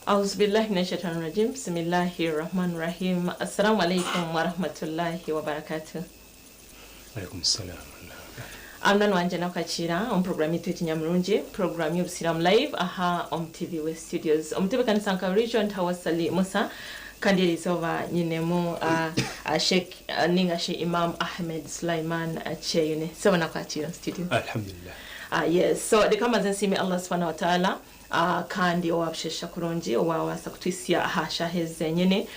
أعوذ بالله من الشيطان الرجيم بسم الله الرحمن الرحيم السلام عليكم ورحمة الله وبركاته. Alaikum salam. Amnan wanjana kachira on programme yetu Nyamurungi programme y'Obusiramu live aha TV West Studios omutebe kanisa nka region Tawasali Musa kandi erizova nyinemu Sheikh Ningashi Imam Ahmed Sulaiman Cheyune sabana kwachira studio. Alhamdulillah. Yes, so the kama nsimi Allah subhanahu wa ta'ala kandi owabshesha kurungi owawasa kutwisia hashaheze nyene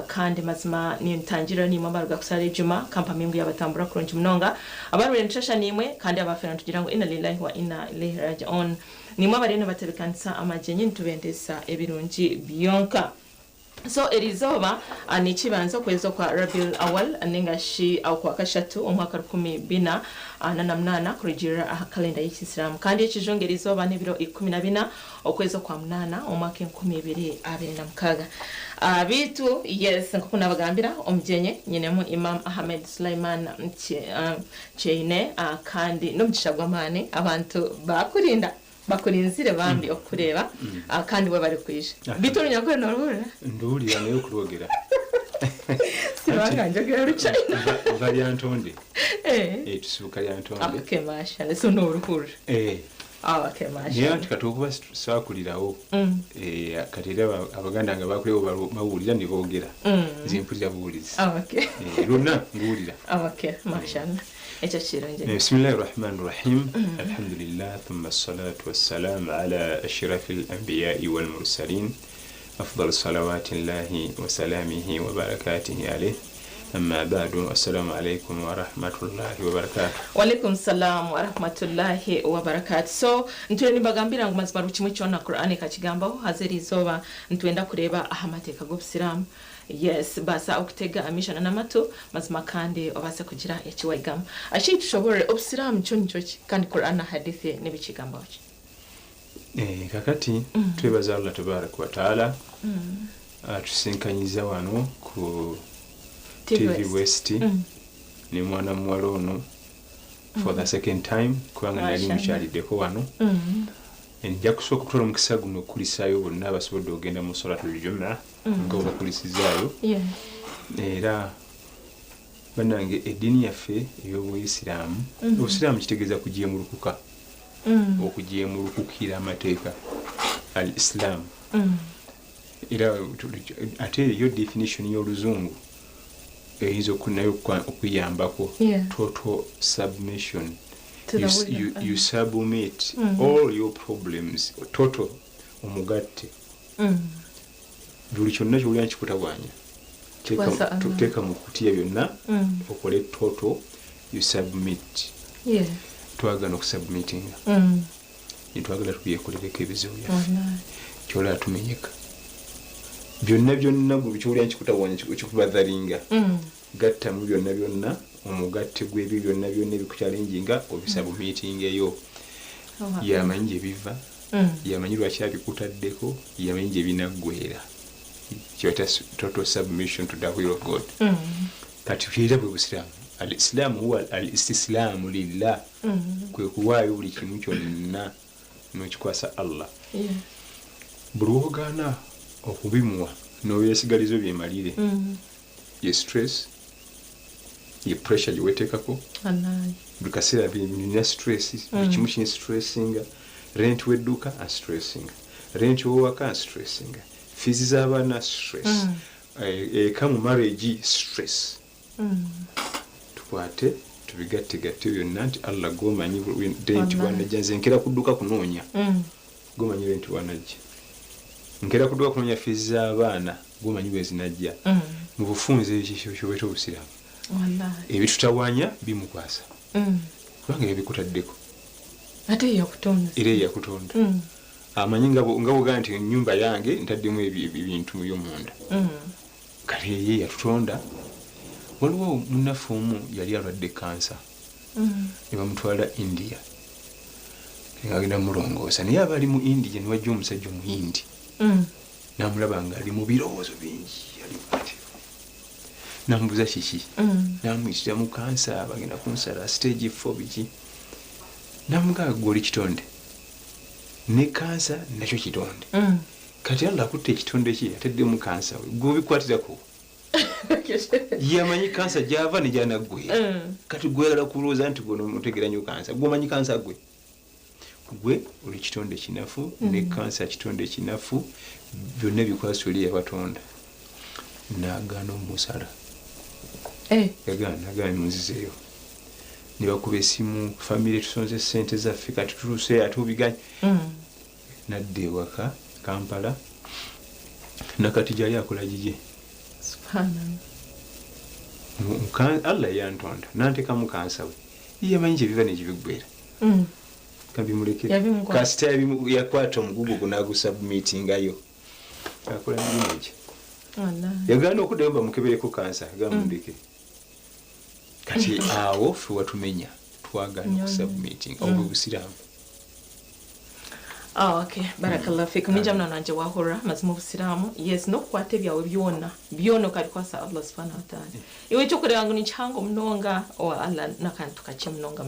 kandi mazima ni ntangira ni mwambaruga kusala juma kampa mingu yabatambura kurungi mnonga abantu rentrasha nimwe kandi abafena tugira ngo inna lillahi wa inna ilaihi raji'un ni mwabarene batebekanisa amajenye ntubendesa ebirungi byonka. So erizoba ni kibanzo kwezo kwa Rabiul Awal ningashi au kwa kashatu umwaka 2028 kurijira kalenda y'Islam kandi ekijongera izoba n'ebiro 14 okwezo kwa mnana umwaka 2026 bitu yes nkukuna bagambira omjenye nyinemu Imam Ahmed Sulaiman Cheyune kandi nomukishagwamane abantu bakurinzire bambi okureba kandi we bari kwisha bitoro nyakwe norura nduri nayo kurogera sibanga njogera rucha bali antonde tusuka ya antonde okay masha so noruhura okay masha niyo tikatukuba sakulirawo katira abaganda nga bakuleba bawulira ndibogera zimpulira bulizi okay runa ngulira okay masha بسم الله الرحمن الرحيم الحمد لله ثم الصلاة والسلام على أشرف الأنبياء والمرسلين أفضل صلوات الله وسلامه وبركاته عليه أما بعد السلام عليكم ورحمة الله وبركاته. وعليكم السلام ورحمة الله وبركاته. So ntweni bagambira ngo mazima ruchimwe cyona Qur'ani kakigambaho hazeri zoba ntwenda kureba ahamateka g'Obusiramu. Yes, basa okutega amishana n'amato mazima kandi obase kugira ekiwaigamu ashi tushobore Obusiramu cyo nicoki kandi Qur'an hadithi nebikigambaho kakati twebaza Allah tabarak wa taala tusinkanyiza wano ku TV West ni mwana mwalo ono for the second time kwanga nali mchaliddeko wano njja kusooka okutola omukisa guno okulisaayo bonna abasobodde ogenda mu salatul jumaa nga obakulisizaayo era bannange eddiini yaffe ey'Obuyisiraamu Obusiraamu kitegeeza kujeemulukuka okujeemulukukira amateeka al Islam era ate yo definition y'Oluzungu eyinza okunayo okuyambako total submission. You submit all your problems total omugatte buli kyonna ky'oli nkikutawanya teeka mu kutiya byonna okole total you submit twagala okusubmitinga twagala tubyekolereko ebizibu byaffe kyola atumenyeka byonna buli ky'oli nkikutawanya kikubadhalinga gattamu byonna omugatte gw'ebyo byonna ebikuchalenjinga obisabu meeting eyo yamanyi gye biva yamanyi lwaki abikutaddeko yamanyi gye binaggwera kyota total submission to the will of God. Kati kira bwe Busiraamu al-Islam huwa al-istislamu lillah kwe kuwaayo buli kimu kyonna n'okikwasa Allah buli wogaana okubimuwa n'oyesigalizo byemalire ye stress ye pressure jiwetekako bukasera bina stress bikimu kine stressinga rent wedduka a stressinga rent wowaka stressinga fees z'abaana stress kamu marriage stress tukwate tubigatte byonna nti Allah gomanyi rent wanajja nze nkera kudduka kunoonya gomanyi rent wanajja nkera kudduka kunoonya fees z'abaana gomanyi bwe zinajja mu bufunze ekyo Obusiraamu ebitutawanya bimukwasa kubanga ebikutaddeko ate yakutonda amanyi nga bwogaa nti ennyumba yange ntaddemu ebintu by'omunda kale ye yatutonda. Waliwo munnaffe omu yali alwadde kansa ne bamutwala India ng'agenda mulongoosa naye aba ali mu India ne wajja omusajja omuyindi n'amulaba nga ali mu birowoozo bingi yali nambuza kiki namuyitira mu kansa bagenda kunsala stage 4 biki namugaa goli kitonde ne kansa nakyo kitonde kati Allah akutte ekitonde kye ateddemu kansa gw'obikwatirako yamanyi kansa gyava ne gyanaggwe kati gweyagala kulowooza nti gwe omutegera nnyo kansa gw'omanyi kansa gwe oli kitonde kinafu ne kansa kitonde kinafu byonna bikwasa oli yabatonda n'agaana omusala yagaana munzizeeyo ne bakuba esimu famire tusonze sente zaffe kati tuluse ate obiganye nadda ewaka Kampala nakati gyali akola gigye Allah yantonda nantekamu kansa we yamanyi gyebiva negibiggwera kabimulekera kasita yakwata omugugu gunagusubmitingayo akola nibinegi yagaana okuddayo bamukebereko kansa gamundeke kati awo ffe watumenya twagaana okusubmiting obwe busiraamu. Okay, barakallahu fikum. Ninja mna nanje wahora mazima obusiramu. Yes, no kwate byawe byona kali kwasa Allah subhanahu wa ta'ala. Iwe chokore wangu ni chango mnonga o Allah nakantu kache mnonga.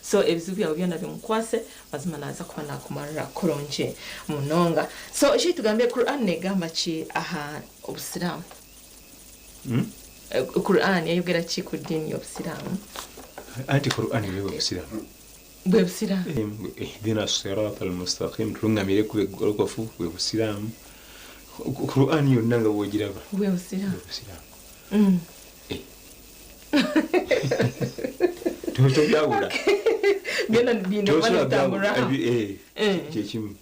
So ebizu byawe byona bimukwase mazima naza kuba nakumarira koronje mnonga. So shi tugambe Quran ne gamba chi aha obusiramu. Quran yayogera chi ku dini obusiramu. Anti Quran yewe obusiramu. Bwebusiramu ihdina sirata almustaqim tulungamire kubegokofu bwebusiramu Qur'an yonna nga wogiraba bwebusiramu tobyawula byonna bino banatambula kyekimu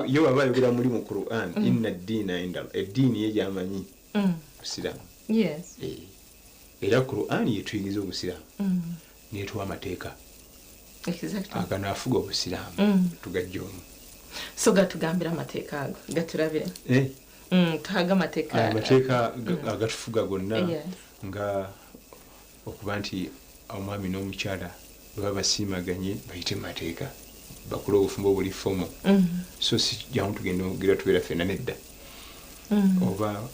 yo baba yogera muri mu Qur'an inna ad-dina inda eddiini yejamanyi busiramu era Qur'an yetuyigiza obusiramu netuwa amateeka. Exactly. Akanafuga obusiramu tugajjomu. So gatugambira amateeka ago gaturabire. Tuhaga amateeka. Amateeka agatufuga gonna nga okuba nti omwami n'omukyala baba basiimaganye bayite mateeka bakola obufumbo buli fomo. So si jamu tugenda ogira tubeera ffenna nedda. Oba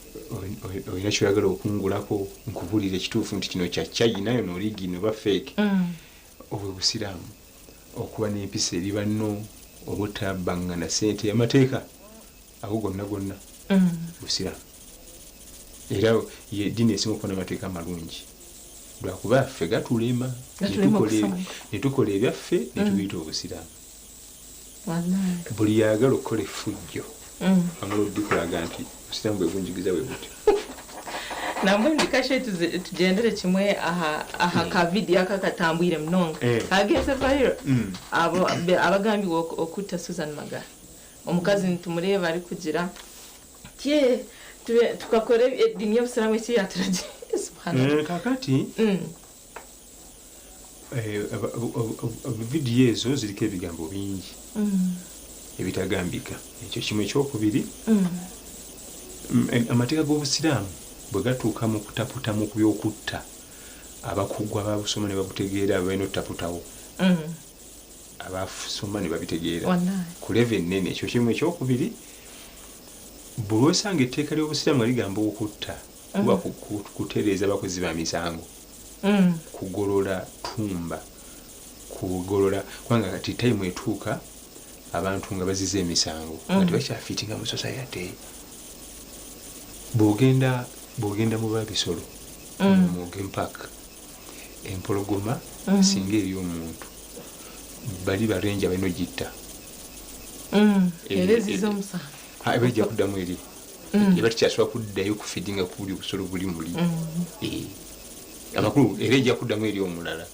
olina kyoyagala okungulako nkubulira ekituufu nti kino kya China yo n'oligi no ba fake. Obwe busiramu okuba n'empisa eri banno obutabbangana ssente amateeka ago gonna busiramu era ye dini esinga okuba n'amateeka amalungi lwakuba ffe gatulema ne tukola ebyaffe ne tubiyita obusiramu. Buli yagala okukola effujjo amala oddikulaga nti obusiramu bwe bunjigiza bwe buti. Namwe ndikashe tugendere kimwe aha ka video akakatambwire mnonga kageze viral abagambi okutta Susan Magara omukazi ntumureba ari kugira tie tukakore edini y'obusiramu iki yaturaje subhanallah kakati video ezo ziriko ebigambo bingi ebitagambika ekyo kimwe ekyokubiri amateeka g'obusiramu bwe gatuuka mu kutaputa mu byokutta abakugwa babusoma ne babutegeera abalina otaputawo abasoma ne babitegeera ku level ennene ekyo kimu ekyokubiri bwe osanga etteeka ly'obusiramu ligamba okutta kuba kutereeza abakozi ba misango kugolola tumba kugolola kubanga kati time etuuka abantu nga bazize emisango nga tebakyafiitinga mu society bwogenda mu babisolo mu game park empologoma singa eri omuntu bali barenja balina ogitta bajja kuddamu eri eba tikyasobola kuddayo kufidinga ku buli busolo buli muli amakulu era ejja kuddamu eri omulala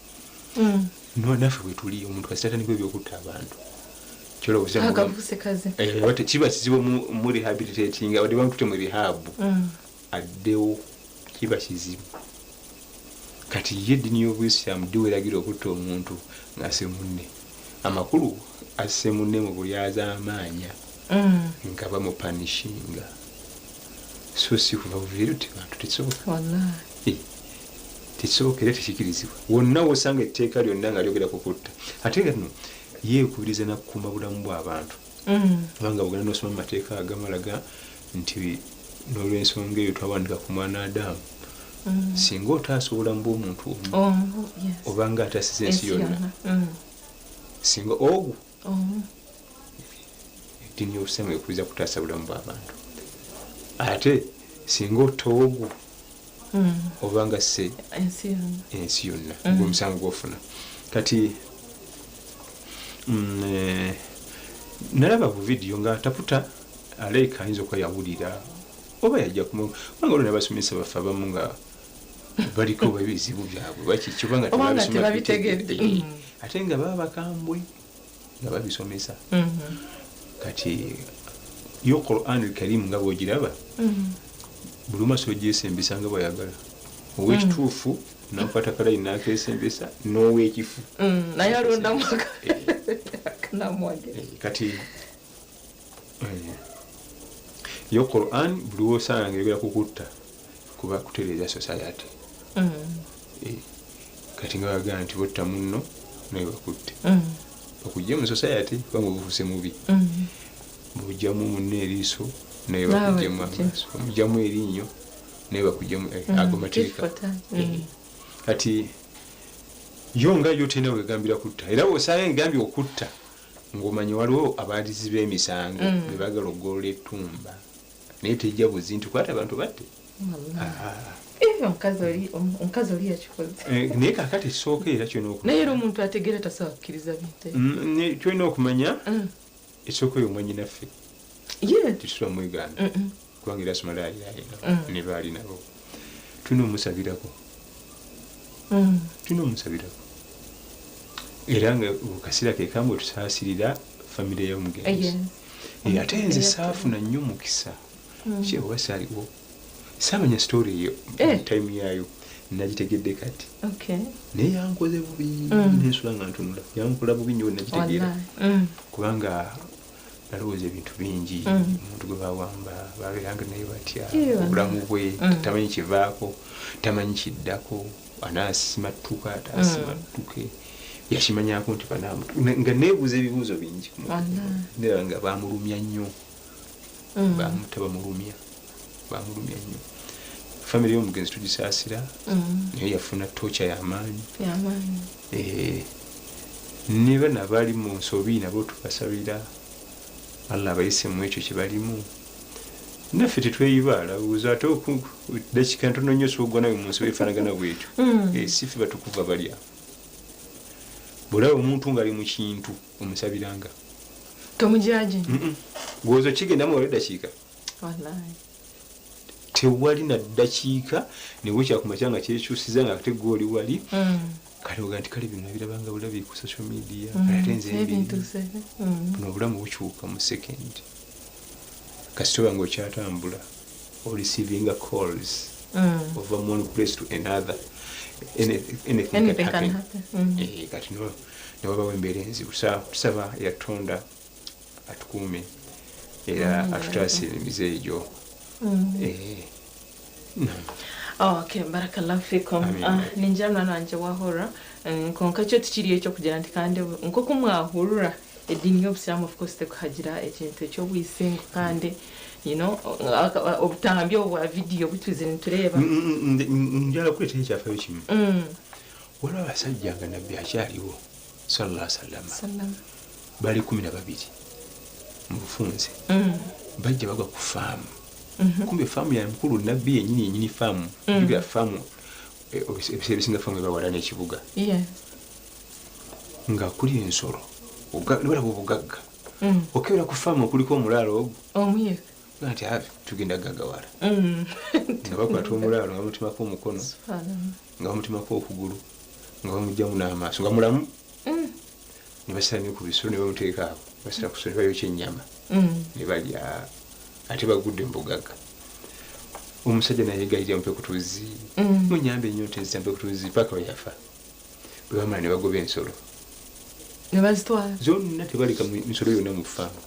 naffe bwe tuli omuntu kasitatandika ebyokutta abantu kiba kizibu mu rehabilitating abadde bamutute mu rehab addewo kiba kizibu kati ye eddiini y'obuyisiraamu ddi weragira okutta omuntu ng'asse munne amakulu asse munne mu buli azaamaanya nga bamupanishinga so si kuva buviire ti bantu tekisoboka era tekikirizibwa wonna wosanga etteeka lyonna nga lyogera kukutta ate gano yeekubiriza nakukuuma bulamu bw'abantu kubanga bugenda n'osoma mu mateeka agamalaga nti n'olw'ensonga eyo twawandika ku mwana Adamu singa otaasa obulamu bw'omuntu omu obanga atasiza ensi yonna singa ogwo eddiini y'obusiraamu ekubiriza kutaasa bulamu bw'abantu ate singa otoogu obanga se ensi yonna gwomusango gwofuna kati nalaba ku vidiyo nga taputa aleeka ayinza okuba yawulira oba yajja kubanga olwo n'abasomesa baffe abamu nga baliko ebizibu byabwe bakikibanga tebabitegedde ate nga baba bakambwe nga babisomesa kati yo Quran al-Karim nga bwogiraba buli omu asobola ogyesembesa nga bwayagala ow'ekituufu nakwata kalayi nakesembesa n'ow'ekifu naye alondamu kati yo Quran buli wosanga ng'eyogera kukutta kuba kutereeza society kati nga bagamba nti botta munno naye bakutte bakujja mu society kubanga obufuuse mubi bujjamu munno eriiso naye bakujjamu amaaso omujjamu erinnyo naye bakujjamu ago mateeka kati yo nga yo tena wegambira kutta era bw'osanga engambye okutta ng'omanyi waliwo abaalizi b'emisango be baagala oggolola ettumba naye tejja buzi nti kwata abantu batte omukazi oli yakikoze naye kakati ekisooka era naye era omuntu ategeera tasobola kukkiriza bintu kyolina okumanya ekisooka oyo mwanyinaffe tetusula mweganda kubanga era somalaayiraayira ne baali nabo tulina omusabirako era nga kaseera kekamu tusaasirira famire y'omugenzi ate nze saafuna nnyo mukisa kyeoba saaliwo saamanya story eyo time yayo nagitegedde kati naye yankoze bubi nensula nga ntunula yankola bubi nnyo nagitegeera kubanga nalowooza ebintu bingi omuntu gwe bawamba babeeranga naye batya obulamu bwe tamanyi kivaako tamanyi kiddako anaasimattuka ataasimattuke yakimanyako nti nga neebuuza ebibuuzo bingi nera nga bamulumya nnyo bamulumya nnyo famire y'omugenzi tugisaasira naye yafuna tooca y'amaanyi ne bano abaali mu nsobi nabo tubasabira Allah abayise mu ekyo kye balimu naffe tetweyibaala buuza ate dakika ntono nnyo soogwa nawe mu nsobi efaanagana bwetyo sife batukuva balya bwolaba omuntu ng'ali mu kintu omusabiranga tomujaje gwozo kigendamu wali eddakiika tewali na ddakiika newe kyakumakya nga kyekyusiza nga ate gwoli wali kale oga nti kale bino nabirabanga bulabi ku social media ate nze buno obulamu bukyuka mu second kasitoba nga okyatambula or receiving calls of one place to another anything can happen kati newabawo embeera enzibu tusaba yatonda atukuume era atutaasira emize egyo okay barakallahu fikum ninjira mwana wanje wahora konka cyo tukiri ekyo kugira nti kandi nko kumwahurura edini y'obusiramu of course tekuhagira ekintu eky'obwisingo kandi obutambi obwa video butuze ntureba njala kuleeta ekyafayo kimu waliwo abasajja nga nabbi akyaliwo sallallahu alaihi wasallam bali 12 mu bufunze bajja bagwa ku faamu kumbe faamu ya mukulu nabbi yenyini faamu juga faamu ebiseera bisinga faamu ebawala n'ekibuga nga kuli ensolo balaba obugagga okebera ku faamu okuliko omulaalo ogwo nti tugenda gaggawala nga bakwata omulaalo nga bamutimako omukono nga bamutimako okugulu nga bamugjamu n'amaaso nga mulamu ne basala ne ku bisolo ne bamuteeka awo basala ku solo bayokya ennyama ne balya ate bagudde mbugagga omusajja naye gayirira mpekutuzi munyambe nnyo ntezza mpekutuzi paka weyafa bwe bamala ne bagoba ensolo ne bazitwala zonna tebaleka misolo yonna mu faamu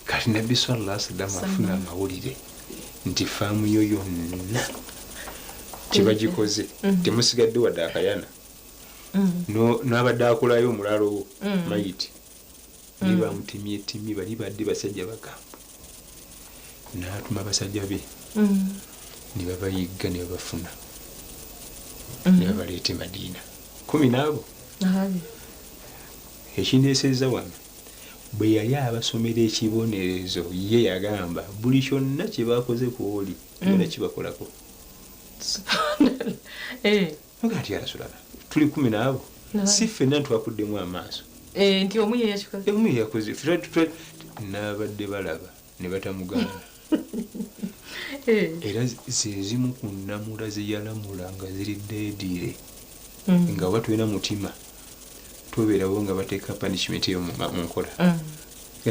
kati nabbi sallallahu alaihi wasallam afuna amawulire nti faamu yo yonna kyebagikoze temusigadde wadde akayana n'abadde akolayo omulaalo mayiti ne bamutimyetimye bali badde basajja bagamba n'atuma abasajja be ne babayigga ne babafuna ne babaleeta e Madiina 10 n'abo ekindeesezza wano bwe yali abasomera ekibonerezo ye yagamba buli kyonna kye bakoze ku oli bona kibakolako nga ati arasulala tuli 10 n'abo si ffenna twakuddemu amaaso nti omu ye yakikoze omu ye yakoze n'abadde balaba ne batamugamba era zezimu ku nnamula ze yalamula nga ziri deedire nga oba tulina mutima tubeerawo nga bateeka punishment eyo mu nkola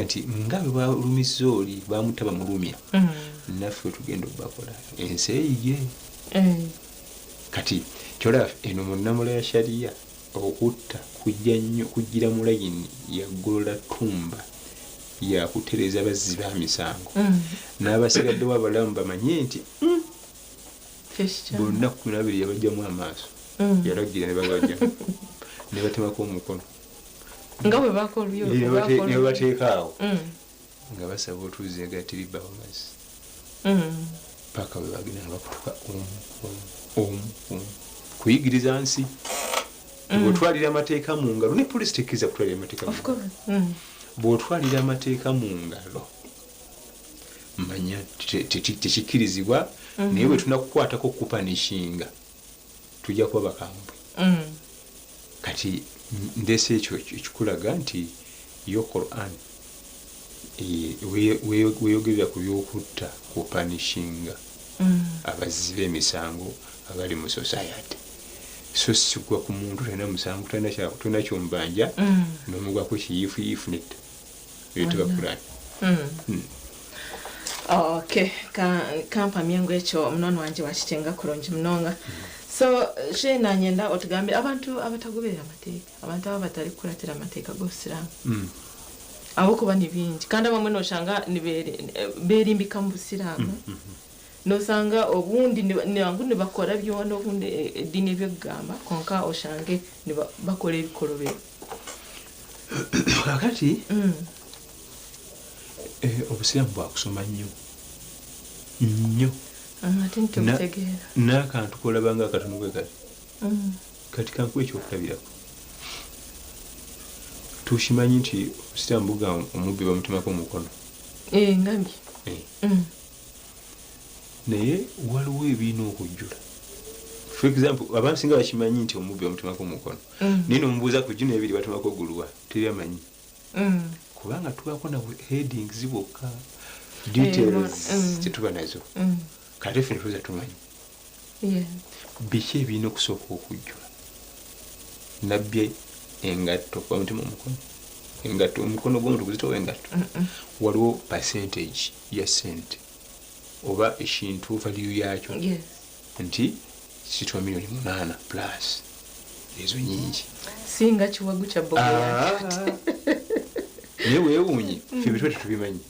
nti nga bwe balumiza oli bamutta bamulumya naffe tugenda obakola ensi eyige kati kyolaba eno mu nnamula ya shariya okutta kujjira mu layini yaggolola ttumba yakutereza abazzi ba misango n'abasigaddewo abalamu bamanye nti bonna 12 yabajjamu amaaso yalagira ne bagajjamu ne batemako omukono nga bwe bakolyo ne bateekaawo nga basaba otuuzi agatiribawo mazzi paka bwe bagenda ne bakutuka kuyigiriza nsi bw'otwalira amateeka mu ngalo ne poliisi tekkiriza kutwalira amateeka mu ngalo bw'otwalira amateeka mu ngalo manya tekikkirizibwa naye bwe tunakukwatako okupanishinga tujja kuba bakambwe kati ndese ekyo ekikulaga nti yo Quran weyogerera ku byokutta kupanishinga abazzi b'emisango abali mu society so sigwa ku muntu tena musango tena kyombanja n'omugwako kiyifuyifu netta byetuba Quran okay kampa myango ekyo munono wanje wakitenga kulungi munonga so shena nyenda otugambe abantu abatagoberera amateeka abantu abatali kulatira amateeka g'Obusiraamu abo kuba ni bingi kandi abamwe noshanga berimbika mu Busiraamu nosanga obundi nangu ne bakora byona obundi edini by'egamba konka oshange ne bakola ebikolobero kakati Obusiraamu bwakusoma nnyo n'akantu kolabanga akatono gwe kati kankuwa ekyokulabirako tukimanyi nti Obusiraamu buga omubbi bamutemako omukono ngambi naye waliwo ebiina okujjula for example abansinga bakimanyi nti omubbi bamutemako omukono naye nomubuuza ku gino ebiri batemako oguluwa teryamanyi kubanga tubako na headings bokka details tetuba nazo kati ffe netuza tumanyi biki ebirina okusooka okujjula nabbye engatto kuba mutima omukono engatto omukono gw'omuntu guzitowa engatto waliwo percentage ya sente oba ekintu value yakyo nti kitwa milioni 8 plus ezo nyingi singa kiwagu kya bogo yakyo naye weewuunye ffe bitwe tetubimanyi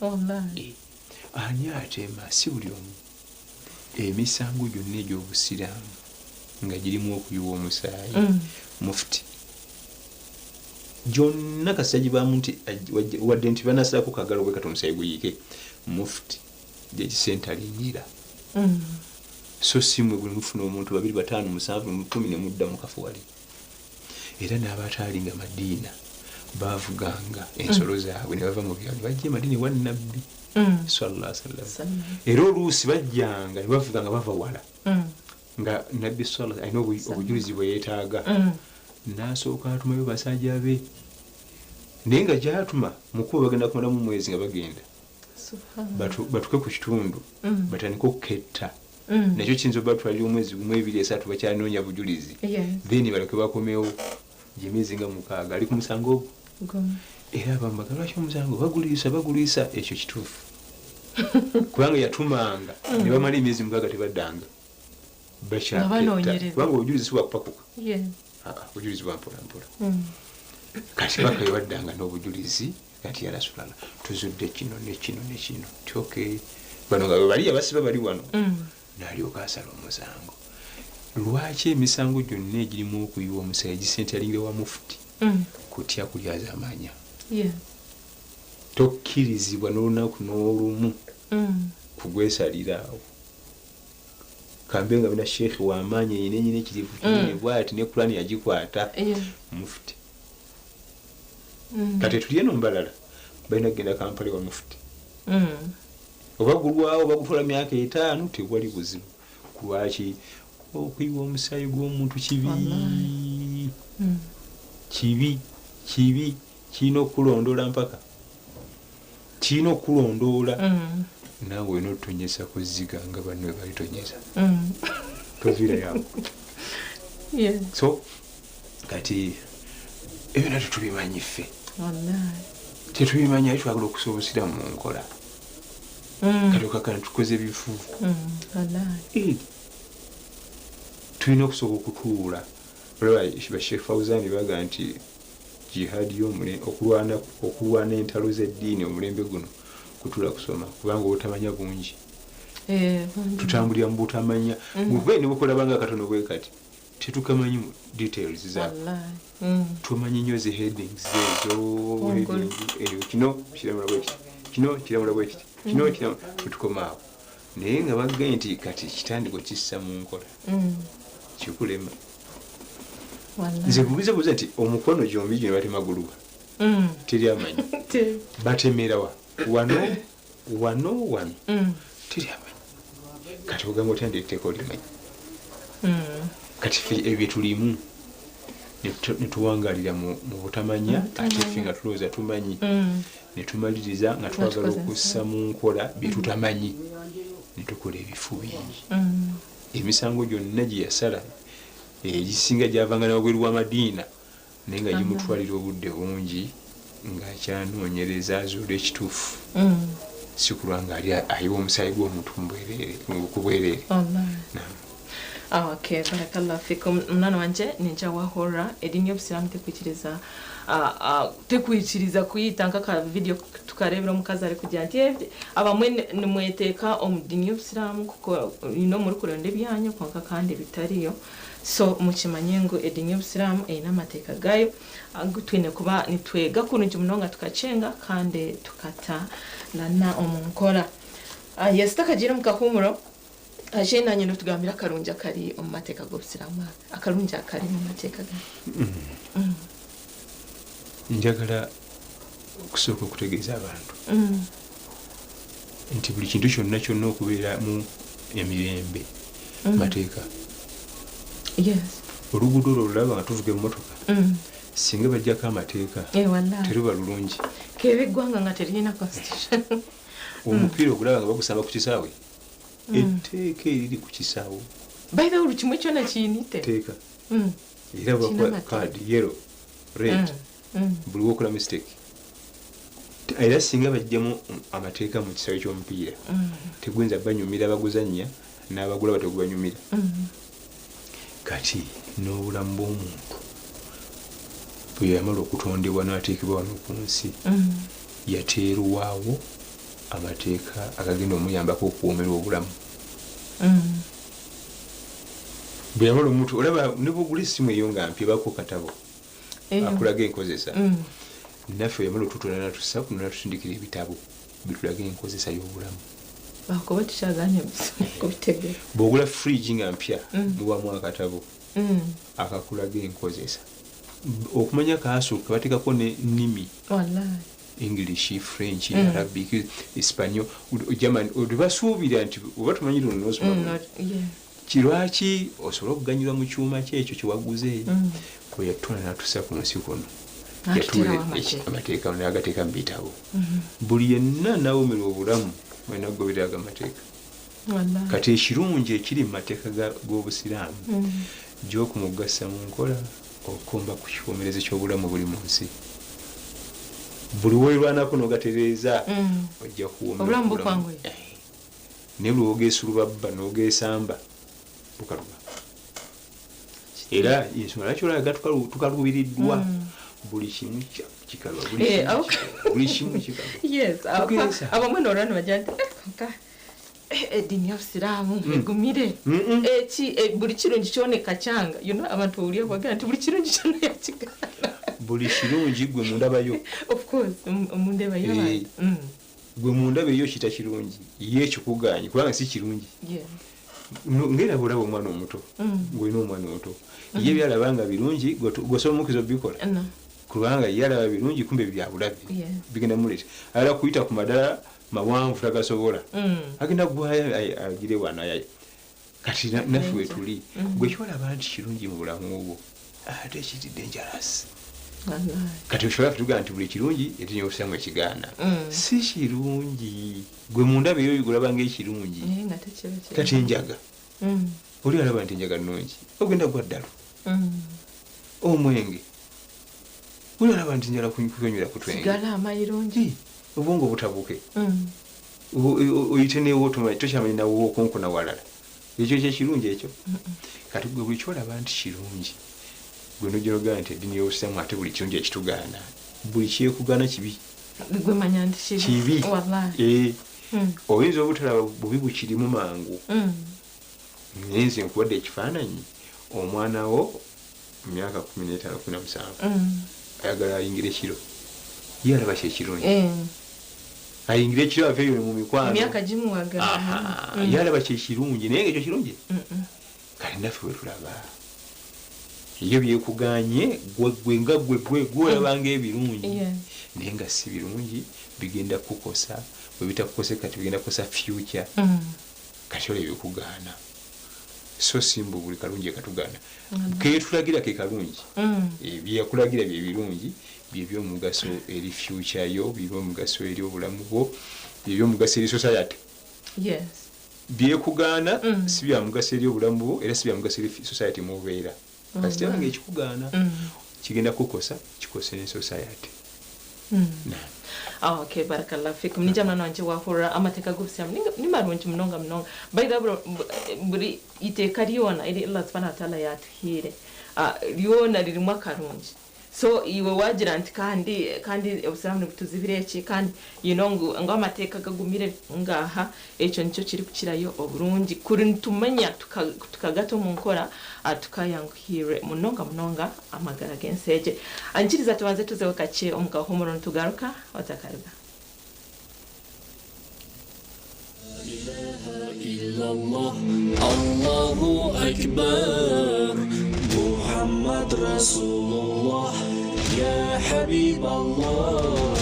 ani atema si buli omu emisango gyonna egy'Obusiraamu nga girimu okuyiwa omusaayi mufuti gyonna kasita gibaamu nti wadde nti banasirako kagalo bwe kati omusaayi guyiike mufuti gyegisentalinnyira so simwe buli mufuna omuntu 2 5 7 10 ne mudda mu kafuwali era n'abataalinga madiina baavuganga ensolo zaabwe ne bava mu byalo bajja madiina ewa nnabbi sallallahu alaihi wasallam era oluusi bajjanga ne bavuganga bava wala nga nabbi sallallahu alina obujulizi bwe yeetaaga n'asooka atumayo basajja be naye nga gy'atuma mukuba bagenda kumalamu mwezi nga bagenda batuke ku kitundu batandika okuketta nakyo kiyinza obatwalira omwezi gumu 2 3 bakyanoonya bujulizi then baleke bakomewo gy'emyezi nga 6 ali ku musango ogwo era bambaga lwaki omusango baguliisa ekyo kituufu kubanga yatumanga ne bamala emyezi 6 tebaddanga bakyaketta kubanga obujulizi si bwakupakuka obujulizi bwampolampola kati baka yewaddanga n'obujulizi kati ya Rasulullah tuzudde kino nekino ti okay bano nga bali abasiba bali wano n'alyoka asala omusango lwaki emisango gyonna egirimu okuyiwa omusaayi gisentalinga wa mufuti kutya kulyaza amanya tokkirizibwa n'olunaku n'olumu kugwesaliraawo kambe nga bina sheekhi w'amaanyi yenenyini ekirivu kinene bwati ne Kurani yagikwata mufuti kati tuliye nombalala balina kugenda Kampala wa Mufti oba gulwawo bagukola myaka 5 tewali buzibu kulwaki okuyiwa omusaayi gw'omuntu kibi kirina okulondoola mpaka kirina okulondoola naawe olina otutonyesa ku zziga nga banno we balitonyesa toviira yaabo so kati ebyo na tetubimanyi ffe tetubimanyi aye twagala okusobola obusiraamu mu nkola kati okakana tukoze bifu tulina okusobola okutuula olaba Sheikh Fawzan baga nti jihadi okulwana entalo z'eddiini omulembe guno kutuula kusoma kubanga obutamanya bungi tutambulira mu butamanya bwe ne bukolabanga katono bwe kati tetukamanyi details zaako tumanyi nnyo zi headings ezo kino kiramula bwe kiti kino kiramula bwe kiti kino tutukomaawo naye nga baggaye nti kati kitandiko kissa mu nkola kikulema nze bubuza nti omukono gyombi gino batema guluwa teri amanyi batemerawa wano teri amanyi kati ogamba otya ndeetteeka olimanyi kati ffe ebyo tulimu netuwangalira mu butamanya ate ffe nga tulowooza tumanyi netumaliriza nga twagala okussa mu nkola byetutamanyi netukola ebifu bingi emisango gyonna gye yasala egisinga gyavanga nawabweru w'amadiina naye nga gimutwalira obudde bungi ng'akyanoonyereza azuula ekituufu si kulwa nga ali ayiwa omusaayi gw'omuntu ku bwereere. Okay, barakallahu fikum. Mwana wanje ninja wahora edini y'Obusiramu tekwikiriza kuyita nkaka video tukarebera omukazi ari kugira nti abamwe nimweteeka omudini y'Obusiramu kuko muri kuronda ebyanyu konka kandi bitariyo. So mukimanye ngo edini y'Obusiramu eyina amateeka gayo twine kuba nitwega kurungi munonga tukacenga kandi tukata nana omunkora. Yes, takagira mukahumuro ajena nyino tugambira karunja kari mu mateeka g'Obusiramu akarunja kari mu mateeka ga njagala okusooka okutegeeza abantu nti buli kintu kyonna okubeera mu emirembe mateeka. Yes, oluguudo olulaba nga tuvuga emmotoka singa bajjako amateeka teruba lulungi kebeggwanga nga terina constitution. Omupiira ogulaba nga bagusamba ku kisaawe etteeka eriri ku kisaawe by the way kimwe kyonna kiyinite teeka era bakwa card yellow red buli wokola mistake era singa bajjamu amateeka mu kisaawe ky'omupiira tegwenza banyumira abaguzannya n'abagula bategubanyumira. Kati n'obulamu bw'omuntu bwe yamala okutondebwa n'ateekebwa wano ku nsi yateerwawo amateeka agagenda omuyambako okuwoomera obulamu. Bwe yamala omuntu olaba ne bwogula essimu eyo nga mpyebako katabo akulaga enkozesa naffe yamala otutola natusaku natusindikira ebitabo bitulaga enkozesa y'obulamu. Bakoba tukyaganye kubitegeera. Bw'ogula fridge nga mpya mubamu akatabo akakulaga enkozesa okumanya kaasooka bateekako n'ennimi English, French, Arabic, Espanol, German. Odubasuubira nti oba tumanyi luno n'osoma kirwaki osobola okuganyulwa mu kyuma kyekyo kyewaguze bwe yatula n'atusa ku nsi kuno yatuula amateeka n'agateeka mu bitabo. Buli yenna n'awomera obulamu alina okugoberera ago amateeka. Kati ekirungi ekiri mu mateeka g'Obusiraamu gy'okumugasa mu nkola okumba ku kiwoomereze ky'obulamu buli mu nsi. Buli weerwanako n'ogatereeza ojja kuwoomera obulamu bukwanguye. Naye lw'ogeesa olubabba n'ogeesamba bukaluba. Era ensonga kyolaga tukalubiriddwa buli kimu kikaluba buli kimu kikaluba. Yes, abamwe n'olwana bajja nti edini y'Obusiraamu egumire buli kirungi kyoneka kyanga abantu bawulira bwagala nti buli kirungi kyonna yakigala. Buli kirungi gwe mundabayo. Of course mundabayo gwe mundabayo kita kirungi ye kikuganye kubanga si kirungi. Ngera bulaba omwana omuto gwena omwana omuto ye byalabanga birungi gwosobola omukizo bikola kubanga yalaba birungi kumbe bya bulabi bigenda muleta ala kuyita ku madala mawanvu tagasobola agenda gwaya agire wana yaye kati nafe tuli gwe kyolaba nti kirungi mu bulamu obwo ate kiti dangerous kati oshobola kutuga nti buli kirungi etinyo obusamu ekigaana si kirungi gwe munda beyo yigulaba ng'ekirungi kati enjaga oli alaba nti enjaga nnungi ogenda gwa ddalo omwenge oli alaba nti njala kunywera ku twenge obwongo butabuke oyite newo tokyamanyi nawo okonkona walala ekyo kyekirungi ekyo kati gwe buli kyolaba nti kirungi gwe nojologa nti eddiini y'obusilamu ate buli kirungi ekitugaana buli kyekugaana kibi kibi oyinza obutalaba bubi bukirimu mangu naye nze nkuwadde ekifaananyi omwana wo mu myaka 15-17 ayagala ayingire ekiro ye alaba kyekirungi ayingire ekiro aveeyo mu mikwano ye alaba kyekirungi naye ngekyo kirungi kale naffe wetulaba iyo byekuganye gwe nga gwe olabanga ebirungi naye nga si birungi bigenda kukosa bwe bitakukose kati bigenda kukosa future kati olwo ebyekugaana so simbu buli kalungi ekatugaana ketulagira ke kalungi byekulagira bye birungi byebyomugaso eri future yo byebyomugaso eri obulamu bwo byebyomugaso eri society byekugaana si byamugaso eri obulamu bwo era si byamugaso eri society mubeera kasita nga ekikugaana kigenda kukosa kikose ne society okay barakallahu fikum ni jamna nanje wahura amateka gobusyamu ni marungi munonga baida buri iteka lyona eri Allah subhanahu wa ta'ala yatuhire lyona lirimu akarungi so iwe wagira nti kandi obusiramu nibutuzibire eki kandi ngo amateka gagumire ngaha ekyo nicyo kiri kukirayo oburungi kuri ntumanya tukagato mu nkora tukayanguhire munonga amagara genseje anjiriza tubanze tuzeho kake omugahumuro tugaruka watakarga Allahu akbar Muhammad Rasulullah Ya Habib Allah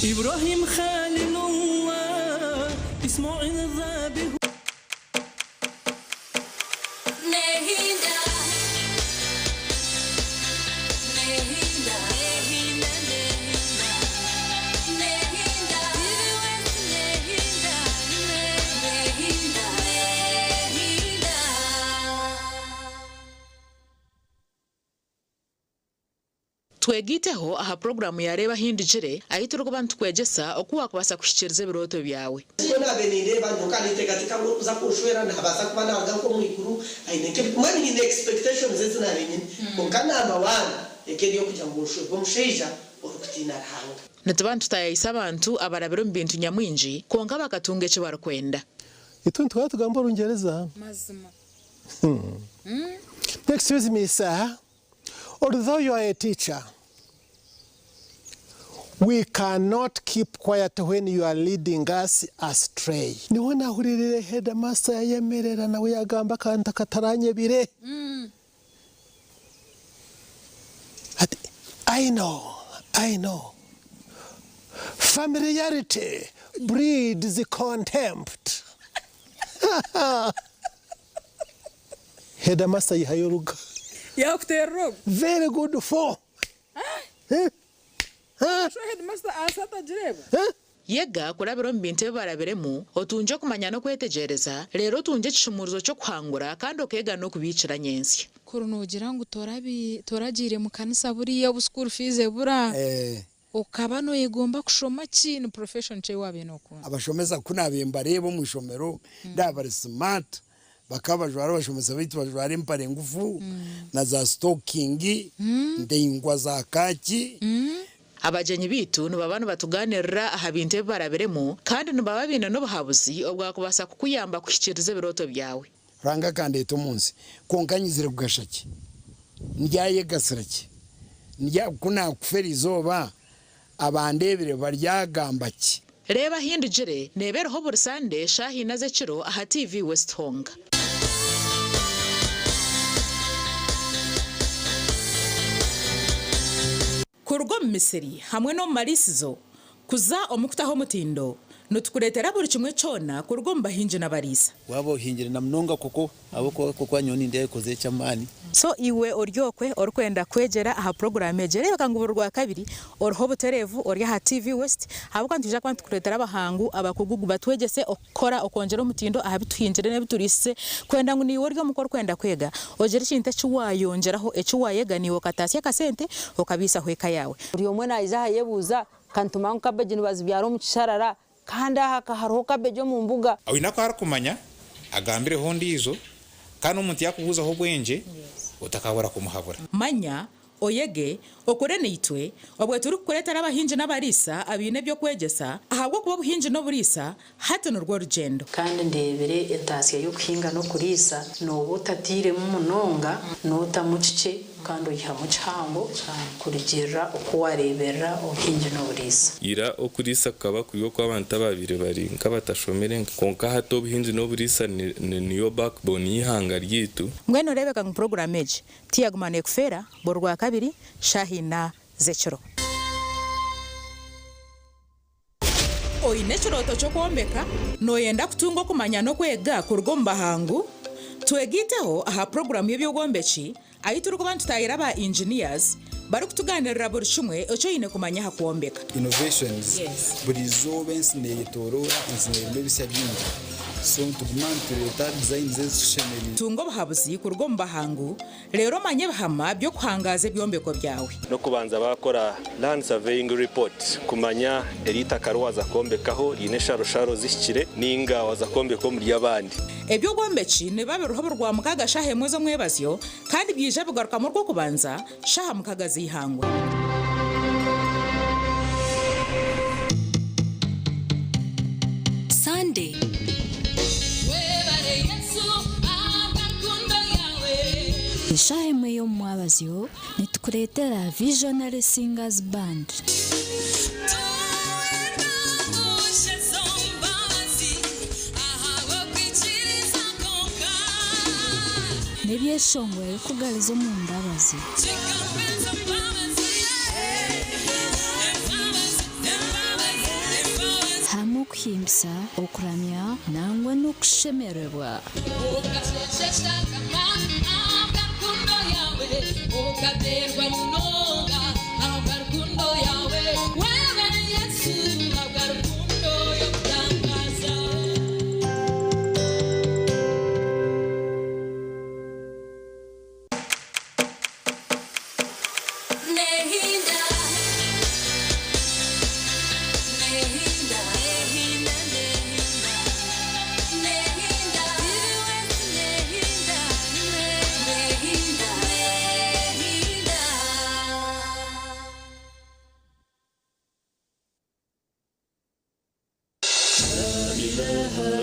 Ibrahim Khalilullah Ismail Zabih twegiteho aha programu yareba hindijire ayitoro ko bantu kwegesa okuwa kubasa kushikiriza biroto byawe sona beninde bantu kanite katika za kushwera na habasa kubana waganko mwikuru aineke mwani ni expectations zina nini kokana abawana ekediyo kujambushwe bomusheja okutina hanga natabantu tayisa abantu abarabiro mbintu nyamwinji konga bakatunga eche barakwenda ituntu twatugamba rungereza mazima excuse me sir. Although you are a teacher, we cannot keep quiet when you are leading us astray. Niwona huririre headmaster yemerera nawe yagamba kanta kataranye bire. I know. Familiarity breeds contempt. Headmaster yihayoruga. Very good for. Yega kurabiro mbinte barabiremu otunje kumanya no kwetegereza rero tunje kishumuruzo cyo kwangura kandi okega no kubicira nyensi kurunogira ngo toragire mu kanisa buriya bu school fees bura ukaba no yegomba kushoma kintu profession cye wabeno ko abashomeza kunabemba rebo mu shomero ndabari smart bakabajwara bashomeza bitu bajwara impare ngufu na za stocking ndengwa za kaki abajenyi bitu nubabana batuganirira aha binte barabiremo kandi nubababina no bahabuzi obwa kubasa kukuyamba kushikiriza biroto byawe ranga kandi etumunsi konkanyizire kugashaki ndyaye gasiraki ndya kuna kuferizoba abandebire baryagambaki reba hindijire nebereho buri Sunday shahi naze kiro aha TV West Honga kurwo mu Misiri hamwe no mu marisizo kuza omukutaho mutindo nutukuretera buri kimwe cyona kurwo mbahinje n'abarisa wabo hinjire na mnonga koko aboko koko nyoni ndiye koze cyamani so iwe oryokwe orkwenda kwegera aha program ejere bakanguburwa kabiri orho buterevu orya ha TV West habwo ntuje kwantu kuretera abahangu abakugugu batwegese okora okongera umutindo aha bituhinjire ne biturise kwenda ngo niwe oryo mukor kwenda kwega ojere kinta cyuwayongeraho ecyuwayeganiwe katasya kasente okabisa hweka yawe uriyo mwana izaha yebuza kantuma nkabeje nibazi byaro mu kisharara kanda hakaharoho kabejo mu mbuga awinako harakumanya agambire hondi izo kandi umuntu yakubuza ho bwenje utakabura kumuhabura manya oyege okore nitwe obwe turi kuretera abahinje n'abarisa abine byo kwegesa ahabwo kuba buhinje no burisa hata no rwo rugendo kandi ndebere etasiya yo kuhinga no kurisa no butatire mu munonga no tamucice kandi uyiha mu cyango kurigera uko warebera uhinje no burisa ira okurisa kaba kuyo kw'abantu babire bari nkabatashomere konka hato buhinje no burisa niyo backbone y'ihanga ryitu mwene rebeka mu program eje tiyagumane kufera borwa kabiri Shahina Zechero oine chiroto cyo kwombeka noyenda kutungo kumanya no kwega kurwo mbahangu twegiteho aha program y'ebyogombechi ayituru ko bantu tayira ba engineers bari kutuganirira buri kimwe icyo yine kumanya hakwombeka innovations buri zobe nsine torora nsine mebisya byingi so tugumante leta design zeshemeri tungo bahabuzi kurwo mbahangu rero manye bahama byo kuhangaze byombeko byawe no kubanza bakora land surveying report kumanya erita karwaza kombekaho ine sharo zishikire ninga waza kombeko muri yabandi ebyo gombechi ne baberuho rwa mukaga shahe mwezo mwebazyo kandi byije bugaruka mu rwo kubanza shaha mukaga zihangwa Sunday Shahe mweyo mwabazyo nitukuretera Visionary Singers Band nebyeshongwe kugalizo mu mbabazi hamwe kuhimbisa okuramya nangwa n'okushemererwa ukaterwa munonga ntabwo rukundo yawe wewe ni Yesu ntabwo rukundo yo kutangaza nehinda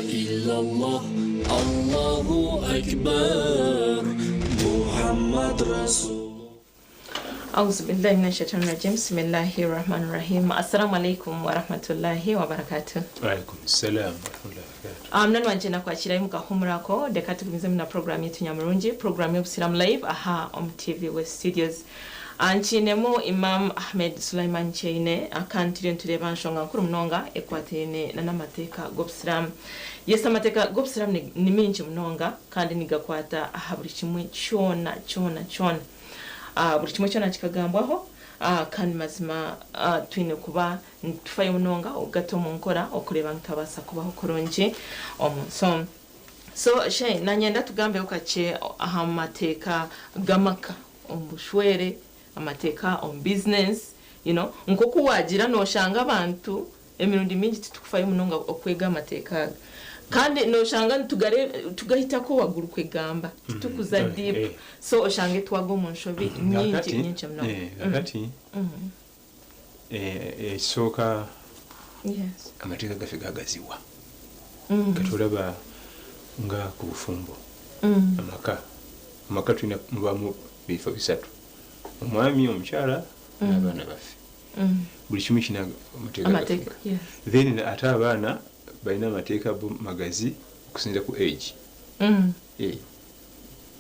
illallah Allahu akbar Muhammad Rasul Auzu billahi minash shaitanir rajim bismillahir rahmanir rahim assalamu alaikum wa rahmatullahi wa barakatuh wa alaikum assalam wa rahmatullahi wa barakatuh nani wanje nakwakira muka humurako de katugumize na program yetu nyamurungi program yo Islam live aha on TV West Studios Anchinemo Imam Ahmed Sulaiman Cheine akantire ntureba nshonga nkuru mnonga ekwatene na namateka gobsram yesa amateka gobsram ni minji mnonga kandi nigakwata buri kimwe cyona buri kimwe cyona kikagambwaho kandi mazima twine kuba tufaye mnonga ugato mu nkora okureba nkabasa kubaho koronje so shay nanyenda tugambe ukache amateka gamaka ombushwere amateka on business nkoku wagira no shanga abantu emirundi mingi tukufaye munonga okwega amateka kandi no shanga tugahita ko waguru kwegamba tukuza deep so oshange twago mu nshobi nyingi mno ngati soka yes amateka gafigagaziwa katolaba nga ku bufumbo amaka tuna mubamu bifo bisatu omwami omukyala n'abaana baffe buli kimu kina amateeka then ate abaana balina amateeka magazi okusinza ku age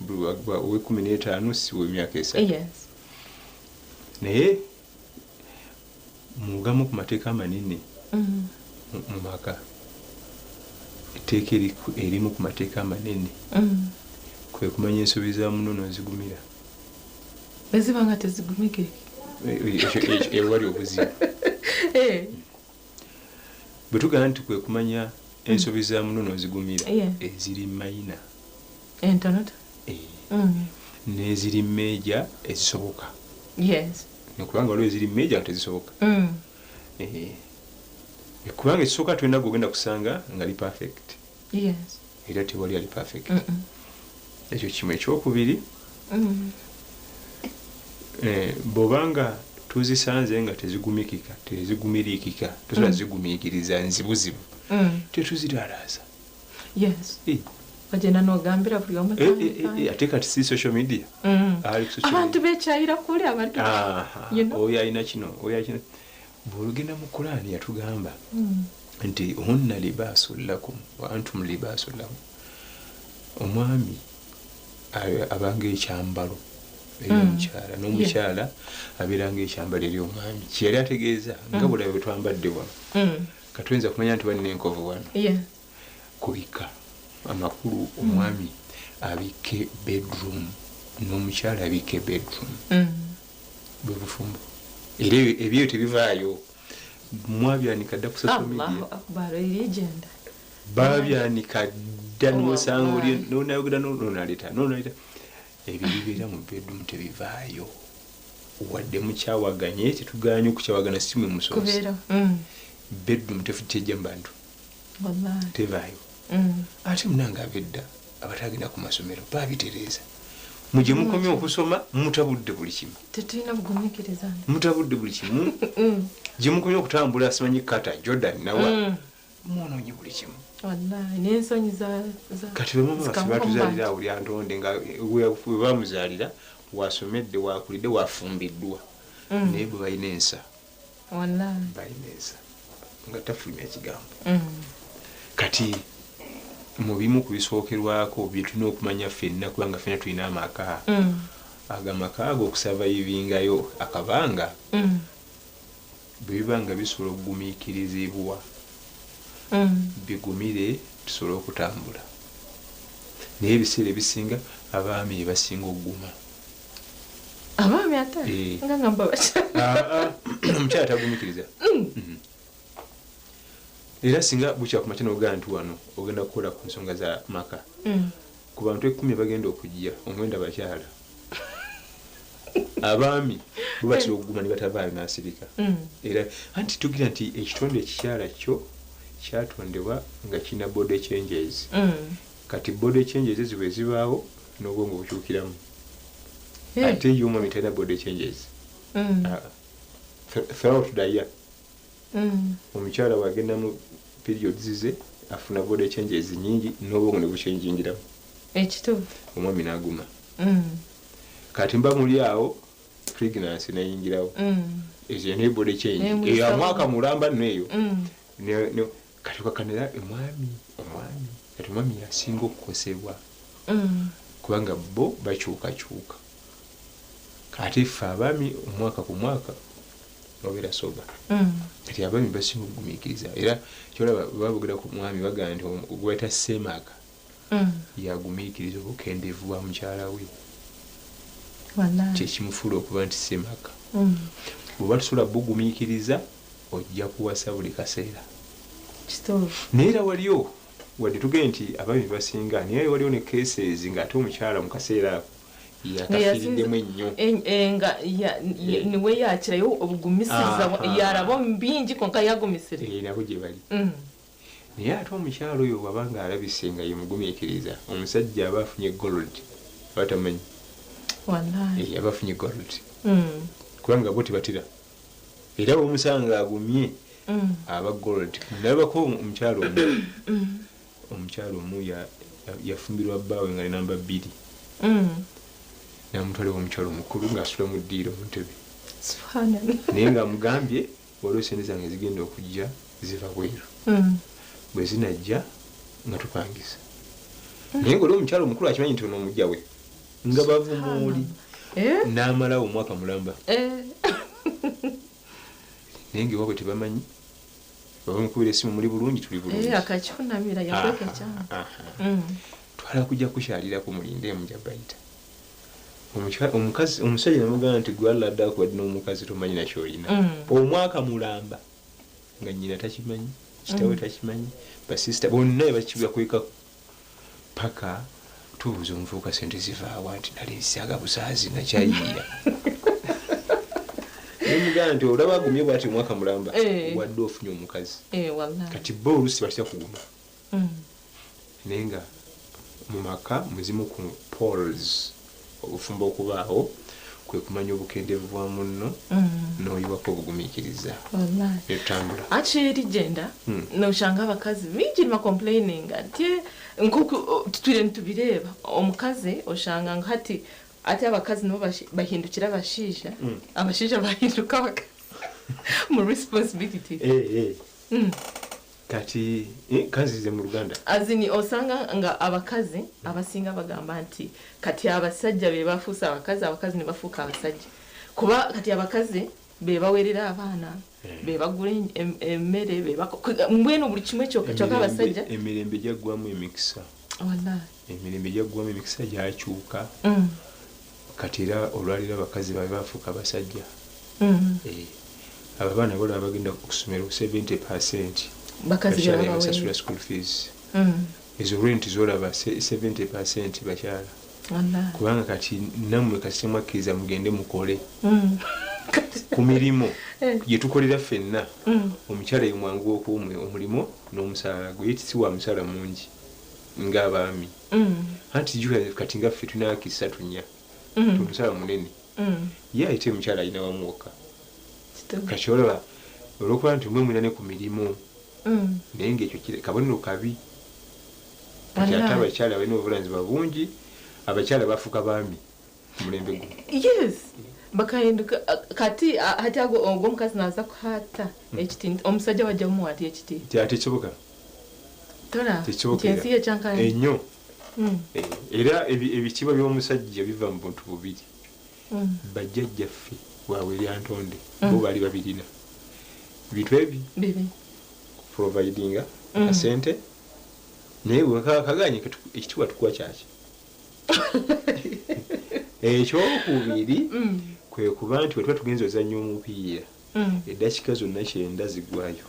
uwe 15 si we myaka 3 naye mugamu ku mateeka amanene mu maka etteeka erimu ku mateeka amanene kwe kumanya ensobi za muno nozigumira ezibanga tezigumikire ewali obuzibu bwe tugamba nti kwe kumanya ensobi za muno nozigumira eziri mayina entonota n'eziri meeja ezisoboka nekubanga waliwo eziri meeja nga tezisoboka kubanga ekisooka tulina gogenda kusanga nga li perfect era tewali ali perfect ekyo kimu. Ekyokubiri bw'obanga tuzisanze nga tezigumikika tezigumiriikika tosobola zigumiikiriza nzibuzibu tetuziralaaza bagenda n'ogambira buli omu ate kati si social media abantu bekyayira kuli abantu oyo alina kino oyo alina bw'olugenda mu Qur'ani yatugamba nti hunna libaasun lakum wa antum libaasun lahum. Omwami abanga ekyambalo eri omukyala n'omukyala abeeranga ekyambalo eri omwami kyeyali ategeeza nga bulabe bwe twambadde wano katuyinza kumanya nti balina enkovu wano kubika amakulu omwami abike bedroom n'omukyala abike bedroom bwe bufumbo era ebyo tebivaayo mwabyanika dda ku social media babyanika dda nosanga oli nonayogera nonaleta ebyo bibeera mu bedroom tebivaayo wadde mukyawaganye tetuganye okukyawagana si mwe musozi bedroom tefutejja mu bantu tevaayo ate munanga abedda abatagenda ku masomero babitereeza muje mukomye okusoma mutabudde buli kimu tetulina bugumikiriza mutabudde buli kimu gye mukomye okutambula simanyi kata Jordan nawa mwonoonye buli kimu wallahi n'ensonyi za kati bamama baffe batuzaalira awo lyantonde nga we bamuzaalira wasomedde wakulidde wafumbiddwa naye bwe balina ensa wallahi balina ensa nga tafulumya ekigambo kati mu bimu ku bisookerwako bye tulina okumanya ffenna kubanga ffenna tulina amaka agamaka ago okusavayivingayo akabanga bwe bibanga bisobola okugumiikirizibwa bigumire tusobole okutambula naye ebiseera ebisinga abaami basinga okuguma abaami ate nga omukyala tagumikiriza era singa bukya ku makya nogaa nti wano ogenda kukola ku nsonga za maka ku bantu 10 bagenda okujja omwenda bakyala abaami bwe batera okuguma ne batavaayo n'asirika era anti tugira nti ekitonde ekikyala kyo kyatondebwa nga kina body changes kati body changes ezo bwe zibaawo n'obwongo bukyukiramu ate y'omwami talina body changes throughout the year omukyala wagenda mu periods ze afuna body changes nyingi n'obwongo ne bukyenjingiramu ekituufu omwami n'aguma kati mba muli awo pregnancy nayingirawo ezo ne body change eyo amwaka mulamba nneeyo kati wakanira omwami kati omwami yasinga okukosebwa kubanga bo bakyukakyuka kati ffe abaami omwaka ku mwaka obeera soba kati abaami basinga okugumiikiriza era kyolaba babogera ku mwami bagamba nti ogweta Ssemaka yagumiikiriza obukendeevu bwa mukyala we kyekimufuula okuba nti Ssemaka bw'oba tusobola bugumiikiriza ojja kuwasa buli kaseera naye era waliwo wadde tugende nti abaami basinga naye waliwo ne cases nga ate omukyala mu kaseera ako yakafiiriddemu ennyo niwe yakirayo obugumisiza yaraba bingi konka yagumisira nabo gye bali naye ate omukyala oyo wabanga alabise nga yemugumiikiriza omusajja aba afunye gold batamanyi aba afunye gold kubanga bo tebatira era bwomusanga agumye aba gold nalabako omukyala omu yafumbirwa bbaawe nga linamba 2 namutwala omukyala omukulu ng'asula mu ddiiro mu ntebe naye nga mugambye waliwo sente zange zigenda okujja ziva bweru bwe zinajja nga tupangisa naye nga oli omukyala omukulu akimanyi nti ono omujja we nga bavumuuli n'amalawo omwaka mulamba naye ngaewabwe tebamanyi babamukubira esimu muli bulungi tuli bulungi akakifunamira yakweka ekyama twala kujja kukyalirako mulinde mujja bayita omukazi omusajja namugamba nti gwaladdaako wadde n'omukazi tomanyi nakyolina omwaka mulamba nga nyina takimanyi kitawe takimanyi basisita bonna bakibakweka paka tubuuza omuvubuka sente zivaawa nti nalesiaga busaazi nakyayiira nemugamba nti olaba agumye bwati omwaka mulamba wadde ofunye omukazi kati bo oluusi batya kuguma naye nga mu maka muzimu ku pols obufumba okubaawo kwe kumanya obukendevu bwa munno n'oyiwako obugumiikiriza etambula actually gender noshanga abakazi bingi complaining nti nkuko tutwire ntubireeba omukazi oshanga nga hati ati abakazi nabo bahindukira abashiija abashiija bahinduka abakazi mu responsibility kati kazize mu Luganda azini osanga nga abakazi abasinga bagamba nti kati abasajja be bafuusa abakazi ne bafuuka abasajja kuba kati abakazi be bawerera abaana be bagula emmere be mbwenu buli kimwe kyokka abasajja emirembe jaggwamu emikisa wallahi emirembe jaggwamu emikisa gyakyuka kati era olwalira abakazi babe bafuuka abasajja abaana bola bagenda okusomera 70% bakazi basasula school fees ezo rent zolaba 70% bakyala kubanga kati nammwe kasi mwakkiriza mugende mukole ku mirimu gye tukolera ffenna omukyala ye mwangu okuumwe omulimo n'omusaala gwe si wa musaala mungi ng'abaami anti kati nga ffe tulina haki 3-4 omusaala munene ye ayite omukyala alina wamuwoka kati olaba olwokuba nti mwe mwina ne ku mirimu naye ngaekyo kabonero kabi kati ate abakyala balina obuvunaanyizibwa bungi abakyala bafuuka baami mulembe guno yes bakahinduka kati ate ogw'omukazi naza kuhata ekiti omusajja wajja mumuwati ekiti ate kibuga ensi yekyankana ennyo era ebitiibwa by'omusajja biva mu buntu bubiri bajjajjaffe waabwe eryantonde bo bali babirina bintu ebi providinga akasente naye kaganye ekitiibwa tukuwa kyaki ekyokubiri kwe kuba nti wetuba tugenza ozannya omupiira eddakiika zonna 9 ziggwayo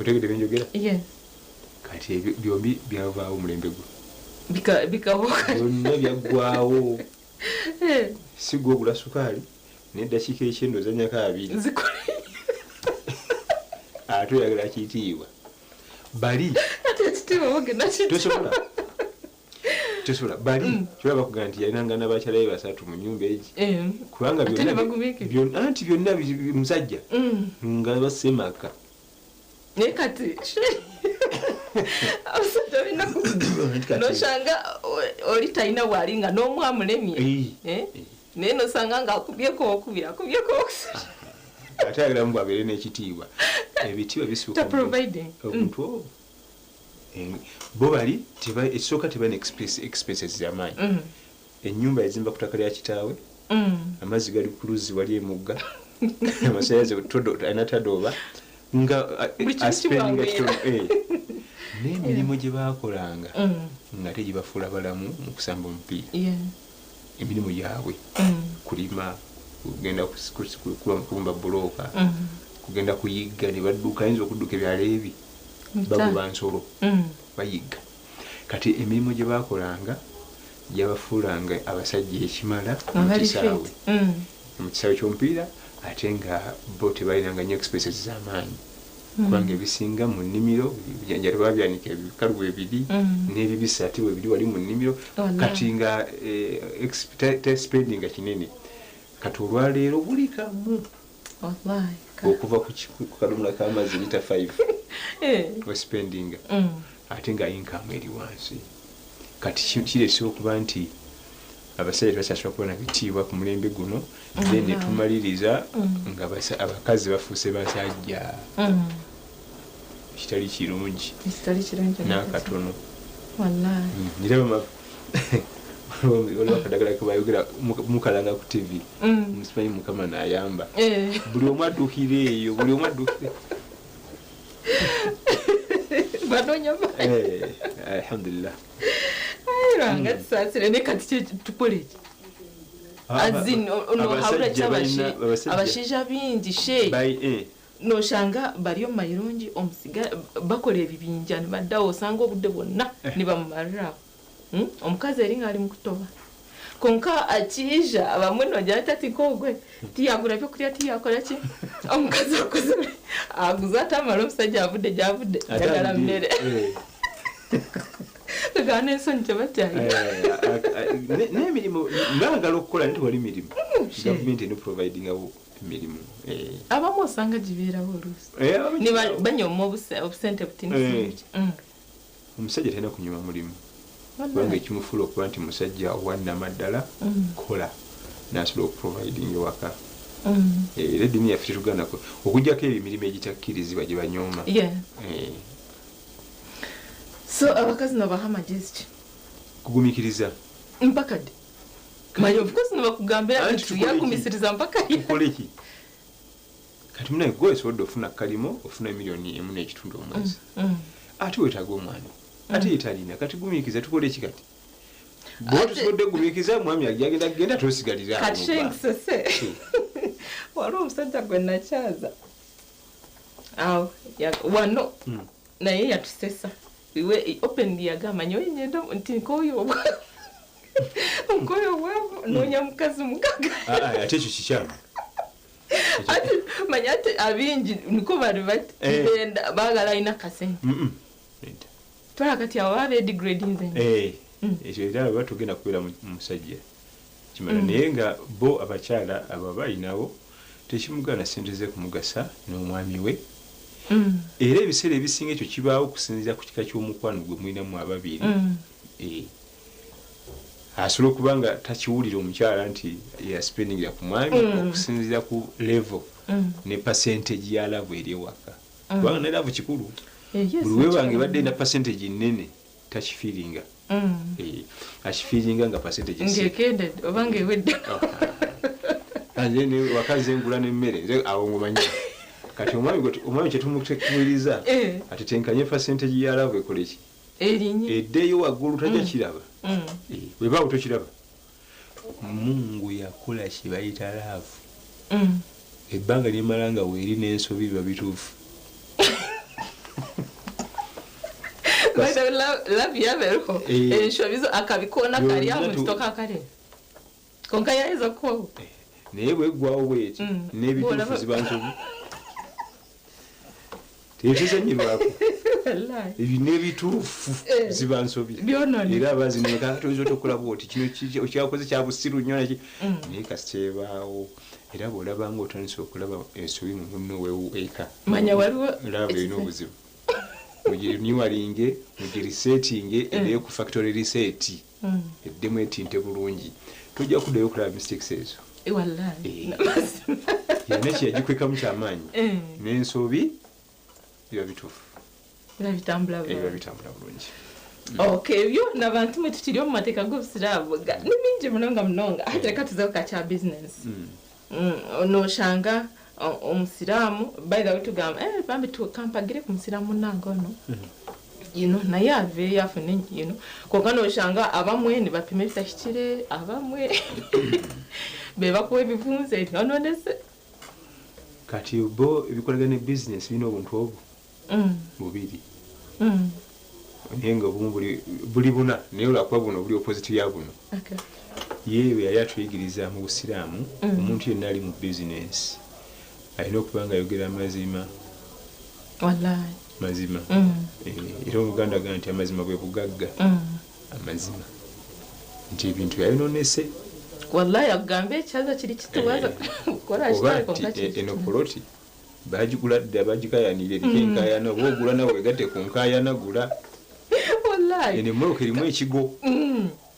otegedde byenjogera kati byombi byavaawo mulembe gwo byonna byaggwawo si gwe ogula sukaali n'eddakiika 9 ozannyako 2 ate oyagala kitiibwa bali tosobola bali kyolaba bakugamba nti yalinanga n'abakyala be 3 mu nnyumba egi kubanga anti byonna musajja nga basemaka naye kati abasajja balina noshanga oli talina bwali nga n'omwamulemye naye nosanga nga akubyeko ate ayagalamu bwabeere n'ekitiibwa ebitiibwa bisuuka omuntu bo bali ekisooka tebana expenses z'amaanyi ennyumba yazimba ku ttaka lya kitaawe amazzi gali ku luzzi wali emugga amasanyalaze alina tadooba nga aspendinga kitono n'emirimu gye baakolanga nga ate gye bafuula balamu mu kusamba omupiira emirimu gyabwe kulima kugenda kubumba bulooka kugenda kuyigga ne badduka ayinza okudduka ebyalo ebi bagoba nsolo bayigga kati emirimu gye baakolanga gyabafuulanga abasajja ekimala mu kisaawe ky'omupiira ate nga bo tebalinanga nnyo expenses z'amaanyi kubanga ebisinga mu nnimiro ebijjanjalo babyanika ebikalu bwebiri n'ebibisa ate bwebiri wali mu nnimiro kati nga spendinga kinene kati olwaleero buli kamu okuva ku kalumula k'amazzi lita 5 spendinga ate nga income eri wansi kati kirese okuba nti abasajja tebasasobola kubona bitiibwa ku mulembe guno then netumaliriza nga abakazi bafuuse basajja kitali kirungi n'akatono era waliwo akadagala kebayogera mukalanga ku TV musimanyi mukama nayamba buli omu addukira eyo buli omu addukira banoonya alhamdulillah ranga tusaasire ne kati tukole ki azin ono habula kyabashi abashaija bingi she noshanga bariyo mayirungi omusiga bakola ebibinja ne baddawo osanga obudde bwonna ne bamumalirawo omukazi eringa ali mukutoba konka akija abamwe nojya tati kogwe tiyagura byo kurya tiyakola ki omukazi akoze aguza tamara omusajja avudde javudde yagala mmere gane sonje batyaye n'emirimu mbagala okukola nti wali mirimu gavumenti eno providing abo emirimu abamu osanga gibeerawo oluusi ne banyoma obusente butini omusajja talina kunyuma mulimu kubanga ekimufuula okuba nti musajja wannamaddala kola nasobola okuproviding ewaka era eddiini yaffe tetuganako okugjako emirimu egitakkirizibwa gye banyooma so abakazi nabaha amagezi ki kugumikiriza mpaka ddi manye of course nabakugambira nti tuyagumisiriza mpaka tukole ki kati munaye gwe osobodde ofuna kalimo ofuna miliyoni emu n'ekitundu omwezi ate wetaaga omwana ate yetalina kati gumikiriza tukole ki kati bwe tusobodde gumikiriza mwami agenda kugenda tosigalira kati shenkisese waliwo omusajja gwe nakyaza awo wano naye yatusesa iwe openly yagamba nyo nyenda nti nkoyo bwabo nonya mukazi mugaga ate ekyo kikyama ati manyate abingi niko bali bati benda bagala ina kasente twala kati awabe degrading ekyo era batugenda kubeera mu musajja kimala naye nga bo abakyala abo bayinawo tekimugana sente ze kumugasa n'omwami we era ebiseera ebisinga ekyo kibaawo okusinziira ku kika ky'omukwano gwe mulinamu ababiri asobola okuba nga takiwulira omukyala nti yaspendingira ku mwami okusinziira ku level ne percentage ya love eri ewaka kubanga ne love kikulu buli webange badde na percentage nnene takifiiringa akifiiringa nga percentage ngekende obanga ewedde anje ne wakazi engula n'emmere nze awo ngomanyi kati omwami kyetumutekumiriza atetenkanye percentage ya love ekole ki eddeyo waggulu tajja kiraba webaawo tokiraba mungu yakola kyebayita laavu ebbanga lyemala nga weeri n'ensobi biba bituufu love yabeeruko enshobizo akabikoona kalyamu kitoka akale konka yayeza kubawo naye bweggwawo bweti n'ebituufu ziba nsobi tebituzanyirwako ebyo n'ebituufu ziba nsobi era abazineka toyinza otokulaba oti kino okyakoze kyabusiru nnyo naki naye kasiteebaawo era bw'olaba nga otandise okulaba ensobi mu munno weeka manya waliwo laba erina obuzibu mugirinywalinge mugirisetinge ereyo ku factory reset eddemu etinte bulungi tojja kuddayo okulaba mistakes ezo yena kyeyagikwekamu kyamaanyi n'ensobi biba bituufu biba bitambula bulungi ebyo nabantu mwe tukiri omu mateeka g'obusiraamu ni mingi munonga ate reka tuzeho kakya business noshanga omusiraamu by the way tugamba bambi tukampagire ku musiraamu nange ono naye aveeyo afune konka noshanga abamwe ne bapima ebitahikire abamwe bebakuwa ebivunze nononese kati bo ebikolagana business birina obuntu obwo bubiri naye nga obumu buli buna naye olwakuba buno buli opposite ya buno yewe yali atuyigiriza mu busiraamu omuntu yenna ali mu business alina okuba nga ayogera amazima mazima era omuganda agamba nti amazima bwe bugagga amazima nti ebintu yayononese wallahi agamba ekyaza kiri kituwaza kukola eno poloti bagigula dda bagikayanira eriko enkayana oba ogula nawe wegatte ku nkayana gula eno emmoloka erimu ekigo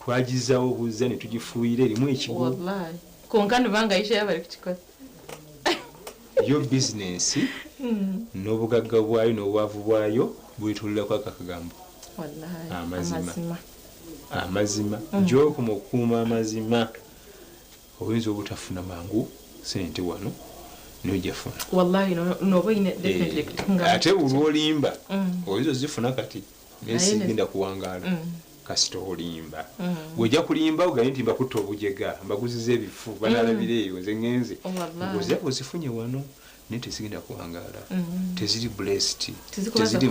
twagizaawo obuzza ne tugifuuyira erimu ekigo konka nibanga ishayo bari kukikola yo bizinensi n'obugagga bwayo n'obwavu bwayo bwetulirako akakagambo amazima amazima gy'okoma okukuuma amazima oyinza obutafuna mangu sente wano nojafuna wallahi noba ine definitely ate olwolimba oyinza ozifuna kati nesigenda kuwangaala kasita olimba bwojja kulimba ogaye nti mbakutta obujega mbaguziza ebifu banalabira eyo nze ngenze ozira ozifunye wano naye tesigenda kuwangaala teziri blessed teziri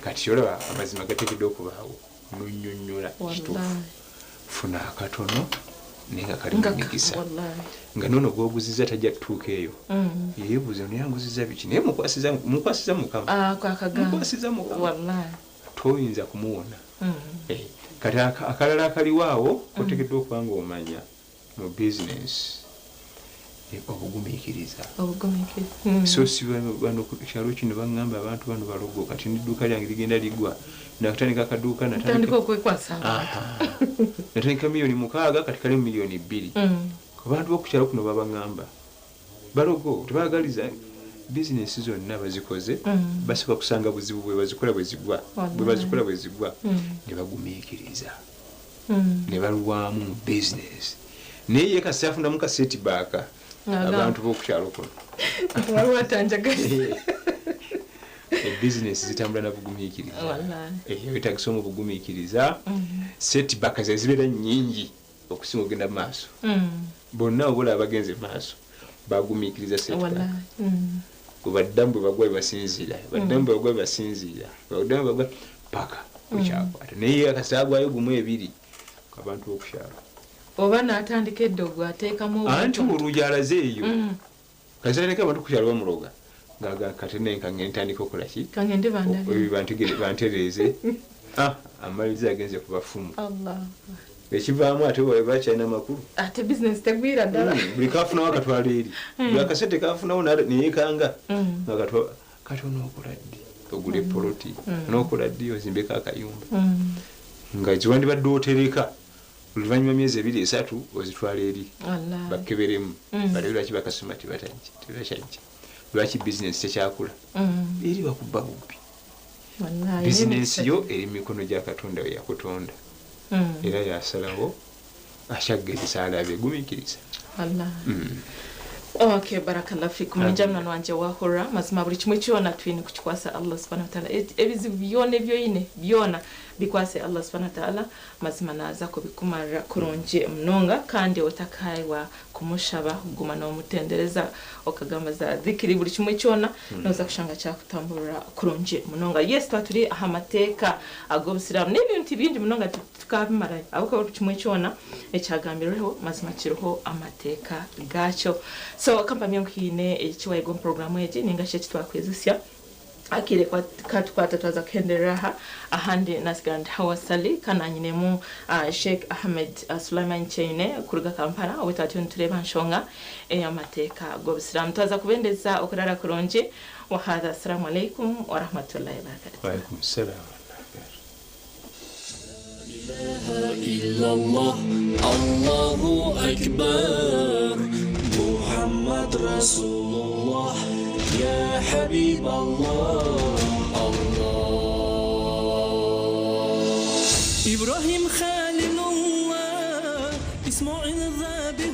kati olaba amazima gateekeddwa okubaawo nonyonyola kituufu funa akatono naye nga kali mu mikisa nga nono gwoguziza tajja kutuuka eyo yeebuuza noyanguziza biki naye mukwasiza mukama toyinza kumuwona kati akalala akaliwaawo koteekeddwa okuba nga omanya mu bizinesi obugumiikiriza so si bano kyalo kino baŋŋamba abantu bano balogo kati nedduuka lyange ligenda liggwa nakatandika akaduuka natandika miliyoni 6 kati kali miliyoni 2 abantu bokukyalo kuno babaŋŋamba balogo tebaagaliza bizinesi zonna bazikoze basooka kusanga buzibu bwe bazikola bwe zigwa ne bagumiikiriza ne balwamu bizinesi naye ye kasi afunamu ka setback abantu bokukyalo kuno ebizinesi zitambula na bugumiikiriza wetagisa omu bugumiikiriza setback zibeera nnyingi okusinga ogenda maaso bonna obola abagenze maaso bagumiikiriza setback badambu bagwa basinzira paka ukyakwata naye akasagwayo gumu ebiri abantu bokukyalo oba natandika eddogo ateekamu anti olujja alaze eyo kazaleka abantu kukyalo bamuloga ngaga katenenka ngentandika okolaki kangende bantereze amaliriza agenze ku bafumu ekivaamu ate bakyalina amakulu ate bizinesi tegwira ddala buli kafunawo akatwala eri buli akasente kafunawo neyekanga kati onookola ddi ogule poloti onookola ddi ozimbeko akayumba nga ziwandibadde otereka oluvannyuma myezi 2-3 ozitwala eri bakeberemu balebe lwaki bakasoma tebakyajja lwaki bizinesi tekyakula eri bakubba bubbi bizinesi yo eri mikono gya katonda we yakutonda era yasalawo akyaggereza alabe egumiikiriza Okay, barakallahu fikum. Njamna nwanje wahura mazima buli kimwe kyona twine kukikwasa Allah subhanahu wa ta'ala. Ebizibu byone byoine byona bikwase Allah subhanahu wa ta'ala mazima naza ko bikumara kuronje mnonga kandi otakaiwa kumushaba guma no mutendereza okagamba za dhikiri buli kimwe kyona noza kushanga cya kutambura kuronje mnonga. Yes twaturi ahamateka agobusiramu n'ibintu bindi mnonga tukabimara abuka buli kimwe kyona ekyagambiriho mazima kiriho amateka gacho. So kampani yonkine ekiwaye go programu yeje ninga shechi twakwezusya akire kwa katukwata twaza kenderaha ahandi nasgand hawasali kana nyinemu Sheikh Ahmed Sulaiman Chaine kuruga Kampala wetatu ntureba nshonga amateka go bisiramu twaza kubendeza okurara kuronje wa hadha assalamu alaykum wa rahmatullahi wa barakatuh. Wa alaykum assalam. إلا الله الله أكبر محمد رسول الله يا حبيب الله الله إبراهيم خليل الله إسماعيل الذابح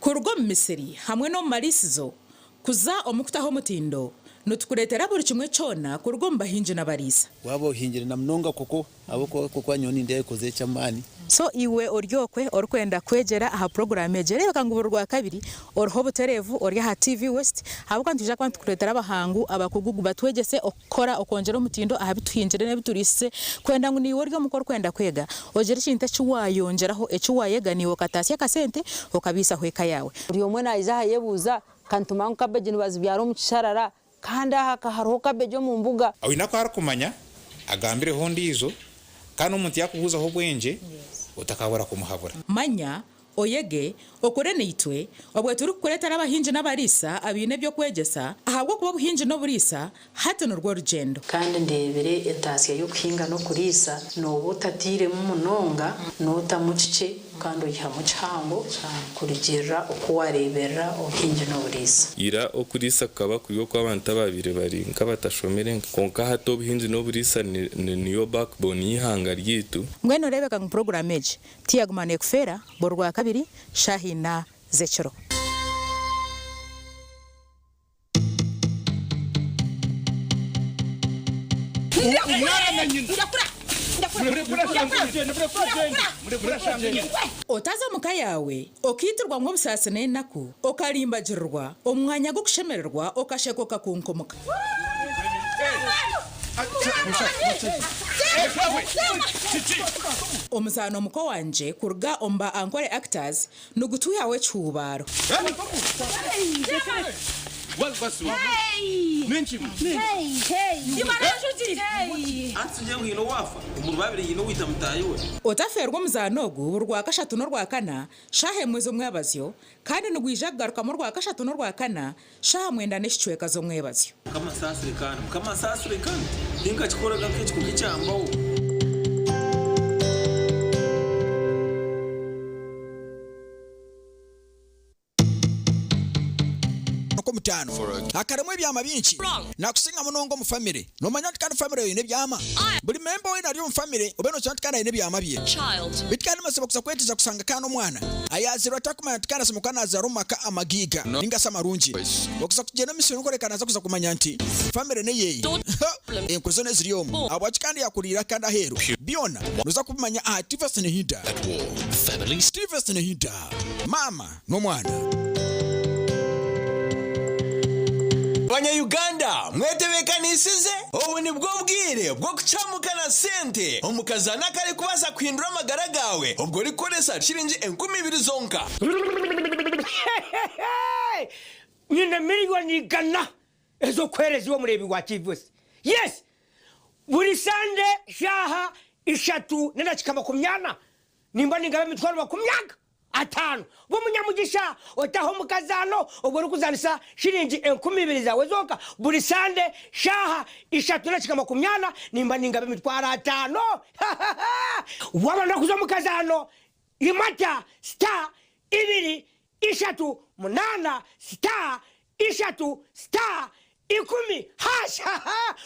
Kurgo Misiri hamwe no marisizo kuza omukutaho mutindo notukuretera buri kimwe cyona kurgo mbahinje nabarisa wabo hinjire na mnonga koko aboko koko nyoni ndiye koze cyamani so iwe oryokwe orkwenda kwegera aha program ejere bakanguburwa kabiri orho buterevu orya ha TV West habuka ntuje kwant kuretera abahangu abakugugu batwegese okora okongera omutindo aha bituhinjire ne biturise kwenda ngo niwe oryo mukor kwenda kwega ogere kinta cyuwayongeraho ecyuwayega niwo katasya kasente okabisa hweka yawe uri omwe nayiza yebuza kantuma nkabejini bazibyaro mu kisharara kanda haka haroka bejo mu mbuga awina ko arakumanya agambireho ndizo kandi umuntu yakubuza ho bwenje utakabura kumuhabura manya oyege okore neitwe obwe turi kukuretera abahinji n'abarisa abine byo kwegesa ahabwo kuba buhinji no burisa hati n'urwo rugendo kandi ndebere entasiya yo kuhinga no kurisa n'obutatire mu munonga n'otamucike kandi uyihamu cyangwa kurigirira uko warebera ubuhinji no burisa ira okurisa kaba kuyo kw'abantu babiri bari nk'abatashomere konka hato ubuhinji no burisa niyo backbone y'ihanga ryitu ngweno rebeka mu program eje tiyagumane kufera borwa kabiri Shahina Zechero otaza muka yawe okiturwa mu busasane naku okalimbagirwa omwanya go kushemererwa okashekoka kunkomoka omusano muko wanje kurga omba ankore actors nugutu yawe cyubaro otaferwa muzanogu urwa kashatu no rwa kana shahe mwezo mwabazyo kandi nugwija garuka mu rwa kashatu no rwa kana shaha mwenda neshicweka zo mwebazyo kama sasire kandi dinga chikoraga kechi kukicyambaho mutano akaramwe byama byinshi nakusinga munongo mu family no manya kandi family yine byama buri member we nari mu family ubeno cyane kandi yine byama bye bitkani masaba kusa kwetiza kusanga kana umwana ayaziro atakuma yatikana simukana azarumaka amagiga ninga samarungi okusa kugena misino korekana za kuza kumanya nti family ne yeyi enkuzone ziriyomo abakandi yakurira kandi ahero biona nuza kumanya Stevenson Hinda family Stevenson Hinda mama no mwana Banya-Uganda mwetebekaniisize ubu ni bwo bwire bwo kucamukana sente omukazana kari kubaza kuhindura amagara gawe ubwo rikoresa shiringi 20,000 zonka nyine miliyoni gana ezo kwerezi wo murebi wa Kivus. Yes, buri sande shaha ishatu nenda chikama kumyana nimba ningabe mitwaro bakumyaga atanu bo munyamugisha otaho mukazano ubwo rukuzanisa shiringi 20,000 zawe zoka buri sande shaha ishatu na chikama kumyana nimba ningabe mitwaro atanu wabana kuzo mukazano imata star 2 ishatu munana star ishatu star 10 hasha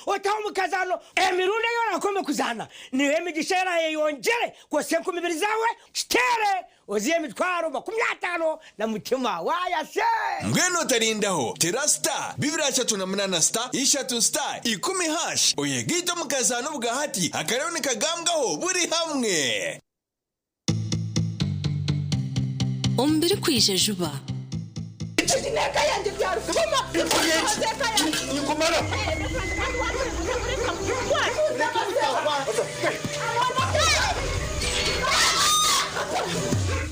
otaho mukazano emirune yona kome kuzana niwe migishera yongere ko 20,000 zawe stere oziye mitwaro 50 na mutima waya se ngweno tarindaho terasta bibirashatu na munana star ishatu star 10 hash oyegito mukazano bwa hati akarone kagambwaho buri hamwe ombiri kwije juba Neka yanje byaruka mama ingumara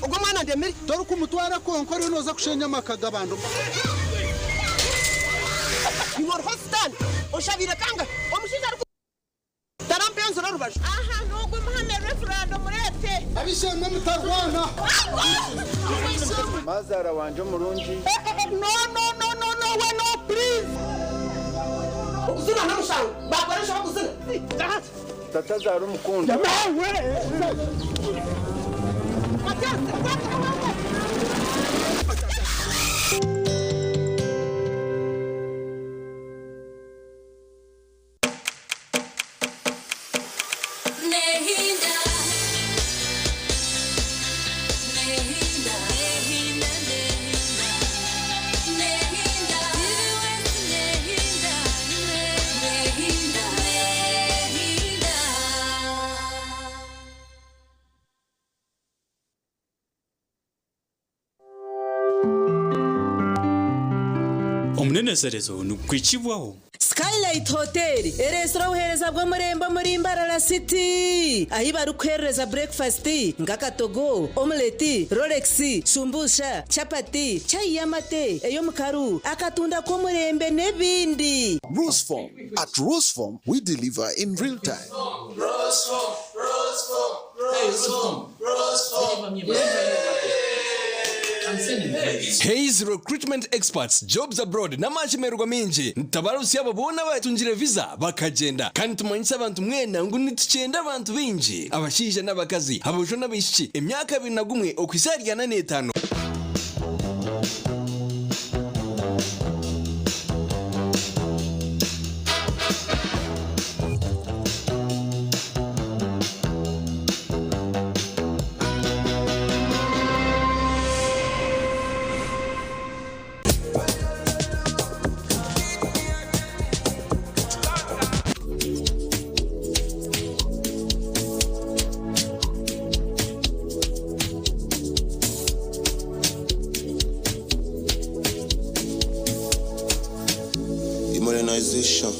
ubwo mwana ndemeri dore ko umutwara konkore unoza kushenya makagabando ni wor hostan o shavira kanga o mushinja tarampenzo rubaje aha nugwe muhame referendum murete abishemwe mutarwana mazara wanje murungi no we no please ukuzuna namushawe bakoresha bakuzuna tata zaro mukunda mawe omunenezerezo nukwikibwaho Skylight Hotel eresora uhereza bwo murembo muri Mbarara City ahi barukwereza breakfast ngakatogo omelette Rolex shumbusha chapati chai yamate eyo mukaru akatunda ko murembe nebindi Roseform. At Roseform, we deliver in real time. Roseform. Hayes Recruitment Experts Jobs Abroad n'amachemerwa mingi ntabarusi ababona batungire visa bakagenda kandi tumanyisa abantu mwena ngo nitucyenda abantu bingi abashije n'abakazi abojo n'abishiki emyaka 21 okwisarya na 5. Modernization.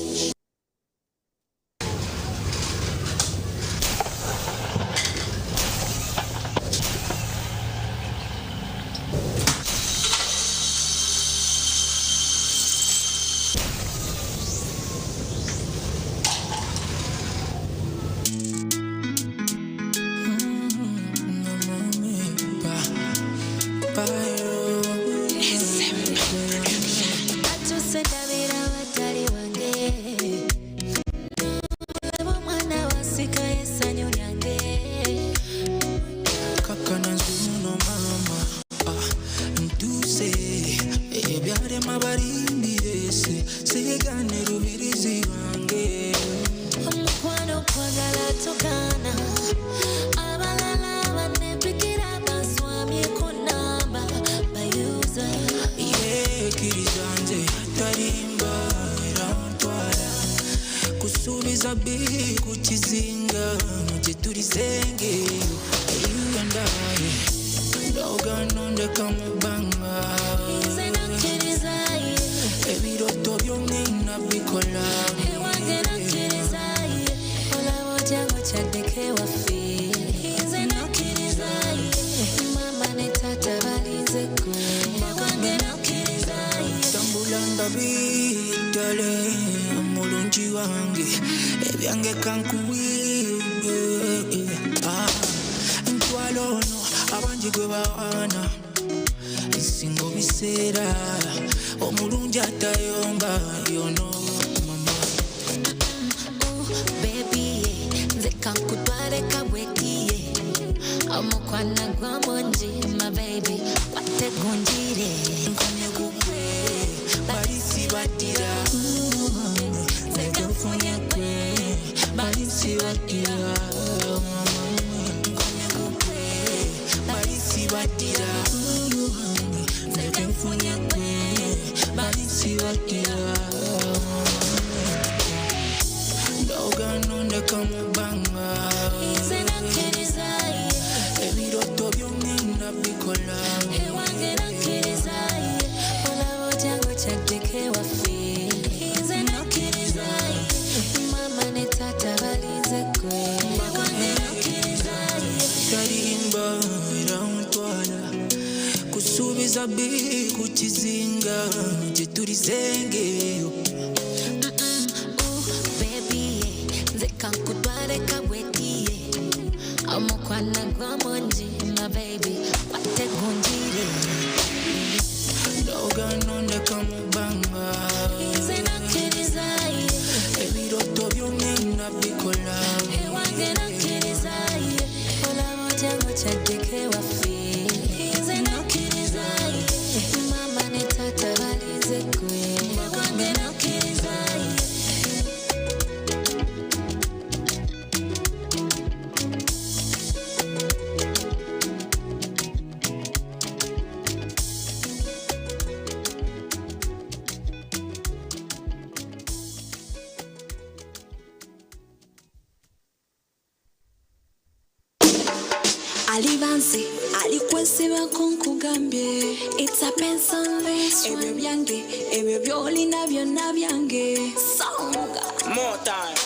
Alivansi, alikwesiba konkugambye. It's a pencil this one. Ebyo byange, ebyo byoli nabyo nabyange. Songa. More time.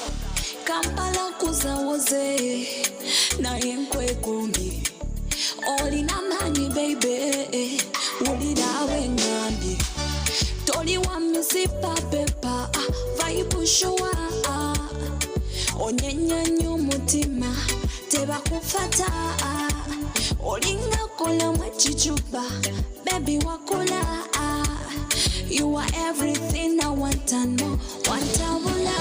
Kampala kuzawoze, naye nkwegombi. Olina manyi baby, ulirawe ngambi. Toli wa misipa pepa, vibe showa. Onyenya nyo mutima, teba kufata. Olinga kola mwachichupa, baby wakola. You are everything I want and more. Wantabula.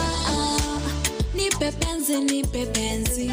Nipe penzi, nipe penzi,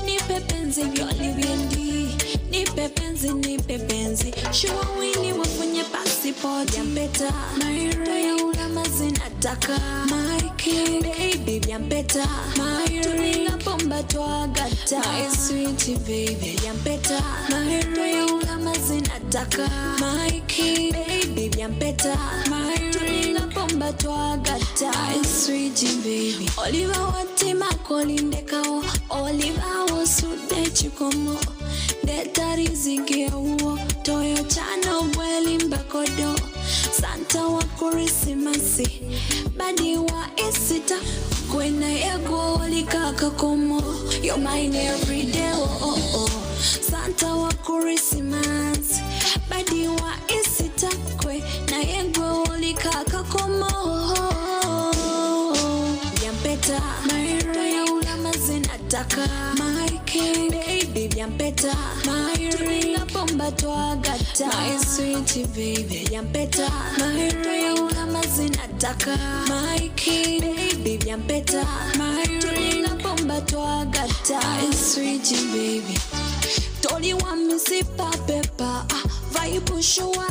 nipe penzi vyoli vyendi. Nipe penzi, nipe penzi. Shua wini wafunye passport ya mpeta. Maire ya ulamazi nataka. My king, baby ya mpeta. Maire tulinga bomba tuagata. My sweet baby ya mpeta. Maire ya ulamazi nataka. My king, baby ya mpeta. Maire tulinga bomba tuagata. My sweet baby. Oliva wati makolindekao. Oliva wosude chikomo. Detarizige uo. Toyo chano weli mbakodo. Santa wa kurisimasi. Badi wa isita. Kwena ego likaka komo. You're mine every day. Oh, oh, oh. Santa wa kurisimasi. Badi wa isita. Kwena ego likaka komo. Yampeta. Maire ya ulamazi nataka. My king, baby yampeta. Maire bomba tuagata. My sweet baby yampeta. Maire ya ulamazi nataka. My king, baby yampeta. Maire bomba tuagata. My sweet baby. Toli wa misipa pepa. Vibe shua.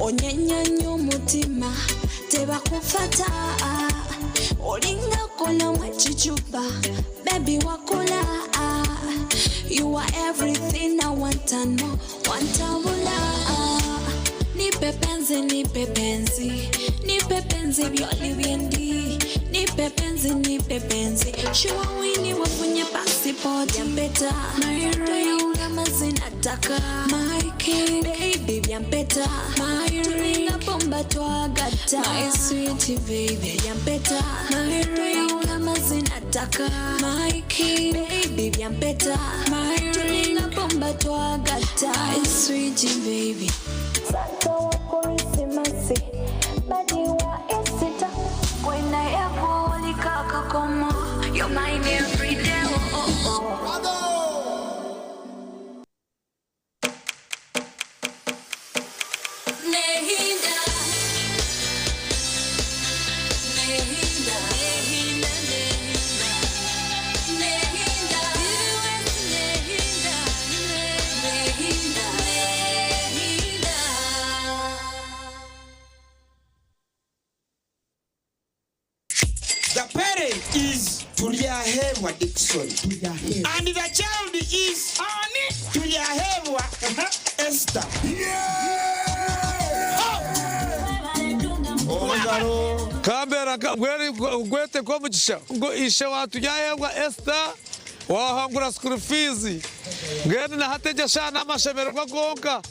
Onyenya nyumutima. Teba kufata. Olinga kola mwachichupa, baby wakola. You are everything I want and more. Wantabula. Nipe penzi, nipe penzi, nipe penzi vyoli vyendi. Nipe penzi, nipe penzi. Shua wini wafunye passport ya mpeta. Maire ya ulamazi nataka. My king, baby ya mpeta. Maire tulinga bomba tuagata. My sweet baby ya mpeta. Maire ya ulamazi nataka. My king, baby ya mpeta. Maire tulinga bomba tuagata. My sweet baby. Santa wa kurisimasi. Badi wa isita. Kwena ego likaka komo. You're mine every day. Oh, oh, oh. Is Tuliahewa Dixon. And the child is Tuliahewa Esther. Kambera gwete kwa mchisha ngo ishe watu yahewa Esther wahangura school fees ngene na hateja shana amashemero kwagonka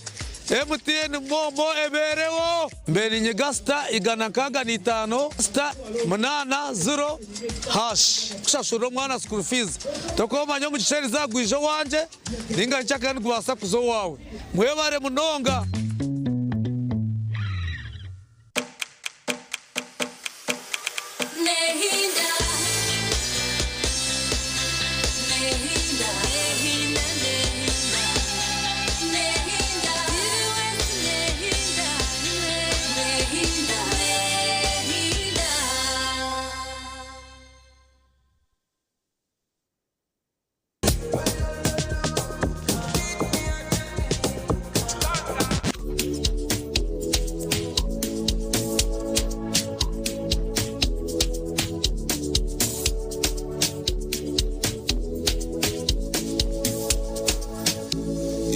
MTN momo eberewo mbeni nyegasta igana kaga ni 5 sta manana 0 hash kushashuro mwana school fees tokoma nyo muchisheri zagwije wanje ninga nchaka nkubasa kuzo wawe mwebare munonga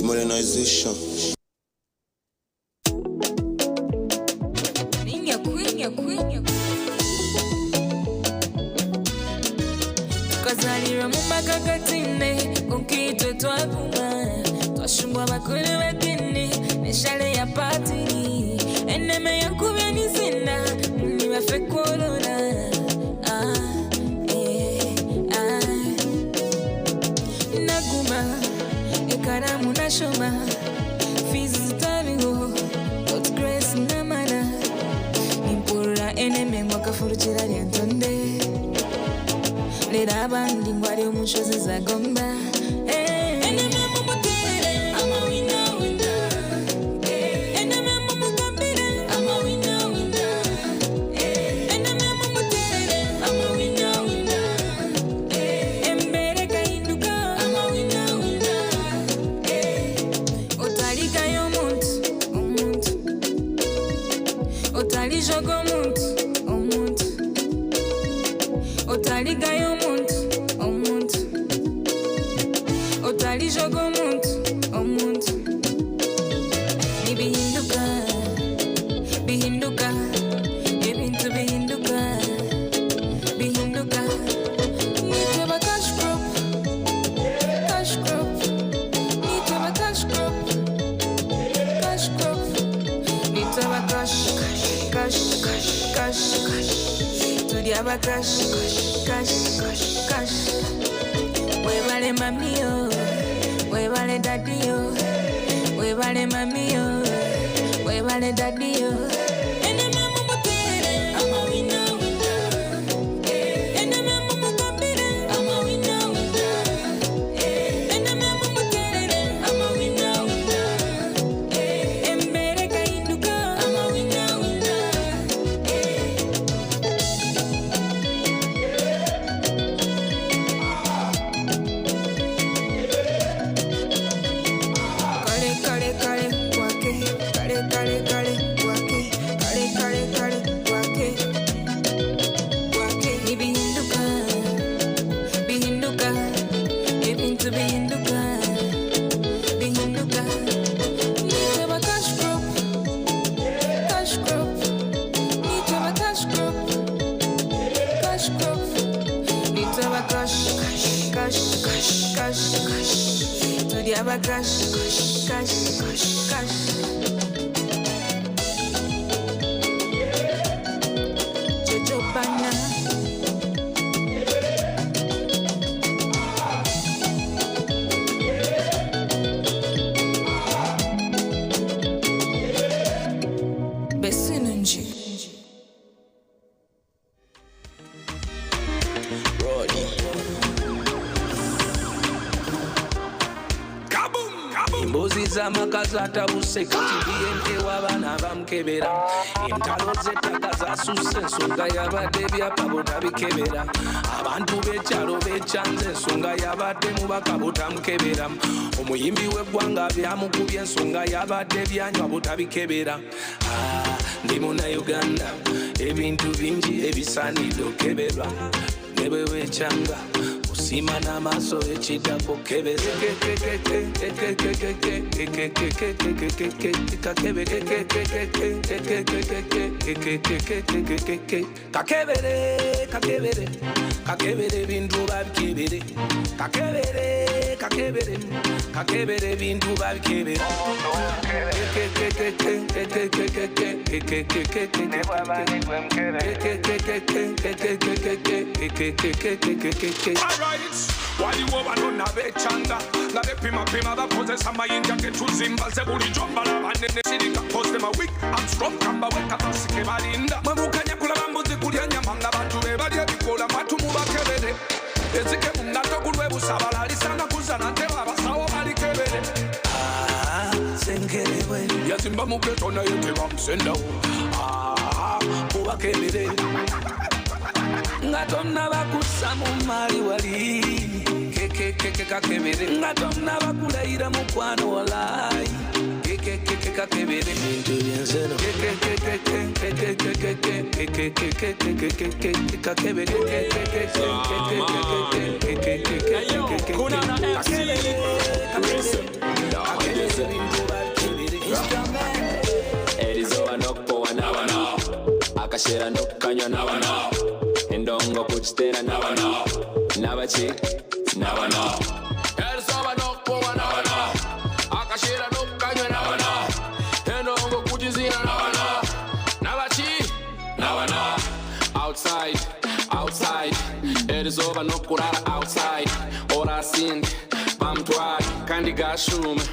Modernization. Kazalira mumaka katine konkito twaguma twashumbwa bakuru batini neshale ya patini eneme yakubya nizina nibafe kolona naguma ekaramu nashoma fizi tabigo got grace namana impura eneme mwakafurukira lyantonde lera abandi ngwari omushozi zagomba eneme amalijo g'omuntu omuntu nibihinduka bihinduka ebintu bihinduka bihinduka nitweba cash crop nitweba cash crop nitweba cash tudyaba cash webale mamiyo webale dadiyo webale mamiyo webale dadiyo zatabuse kati biyente w'abaana bamukebera entalo z'ettaka zasusse ensonga yabadde ebyapa botabikebera abantu b'ekyalo becyanze ensonga yabadde mubaka botamukebera omuyimbi w'eggwanga byamukubye ensonga yabadde byanywa botabikebera ndi munnayuganda ebintu bingi ebisaanidde okeberwa ne bwe weekyanga osima n'amaaso ekiddako kebere kakebere bintu babikebere kakebere bintu babikebere waliwo banona becanga nga bepimapima bakozesa amayinja getuzimba ze bulijjo mbalaba nene sirika postema wik amstrong kamba wekabasike balinda mwebukanya kulaba mbuzi kulya nyama ng'abantu be bali ebikola matu mubakebere ezike mu ngato kulwebusabala lisanga kuzana nte babasawo balikebere senkerebwe yazimba muketo naye tebamusendawo mubakebere nga tonna bakussa mu maali wali kakebere nga tonna bakulayira mukwano walayi kakebere bintu byensero erizoba nokupowa nabano akashera nokukanywa nabano endongo kukitera nabano nabaki nabano erizoba nokupowa nabano akashera nokukanywa nabano endongo kukizina nabano nabaki nabano outside erizoba nokurara outside orasinde bamutwara kandi gashuma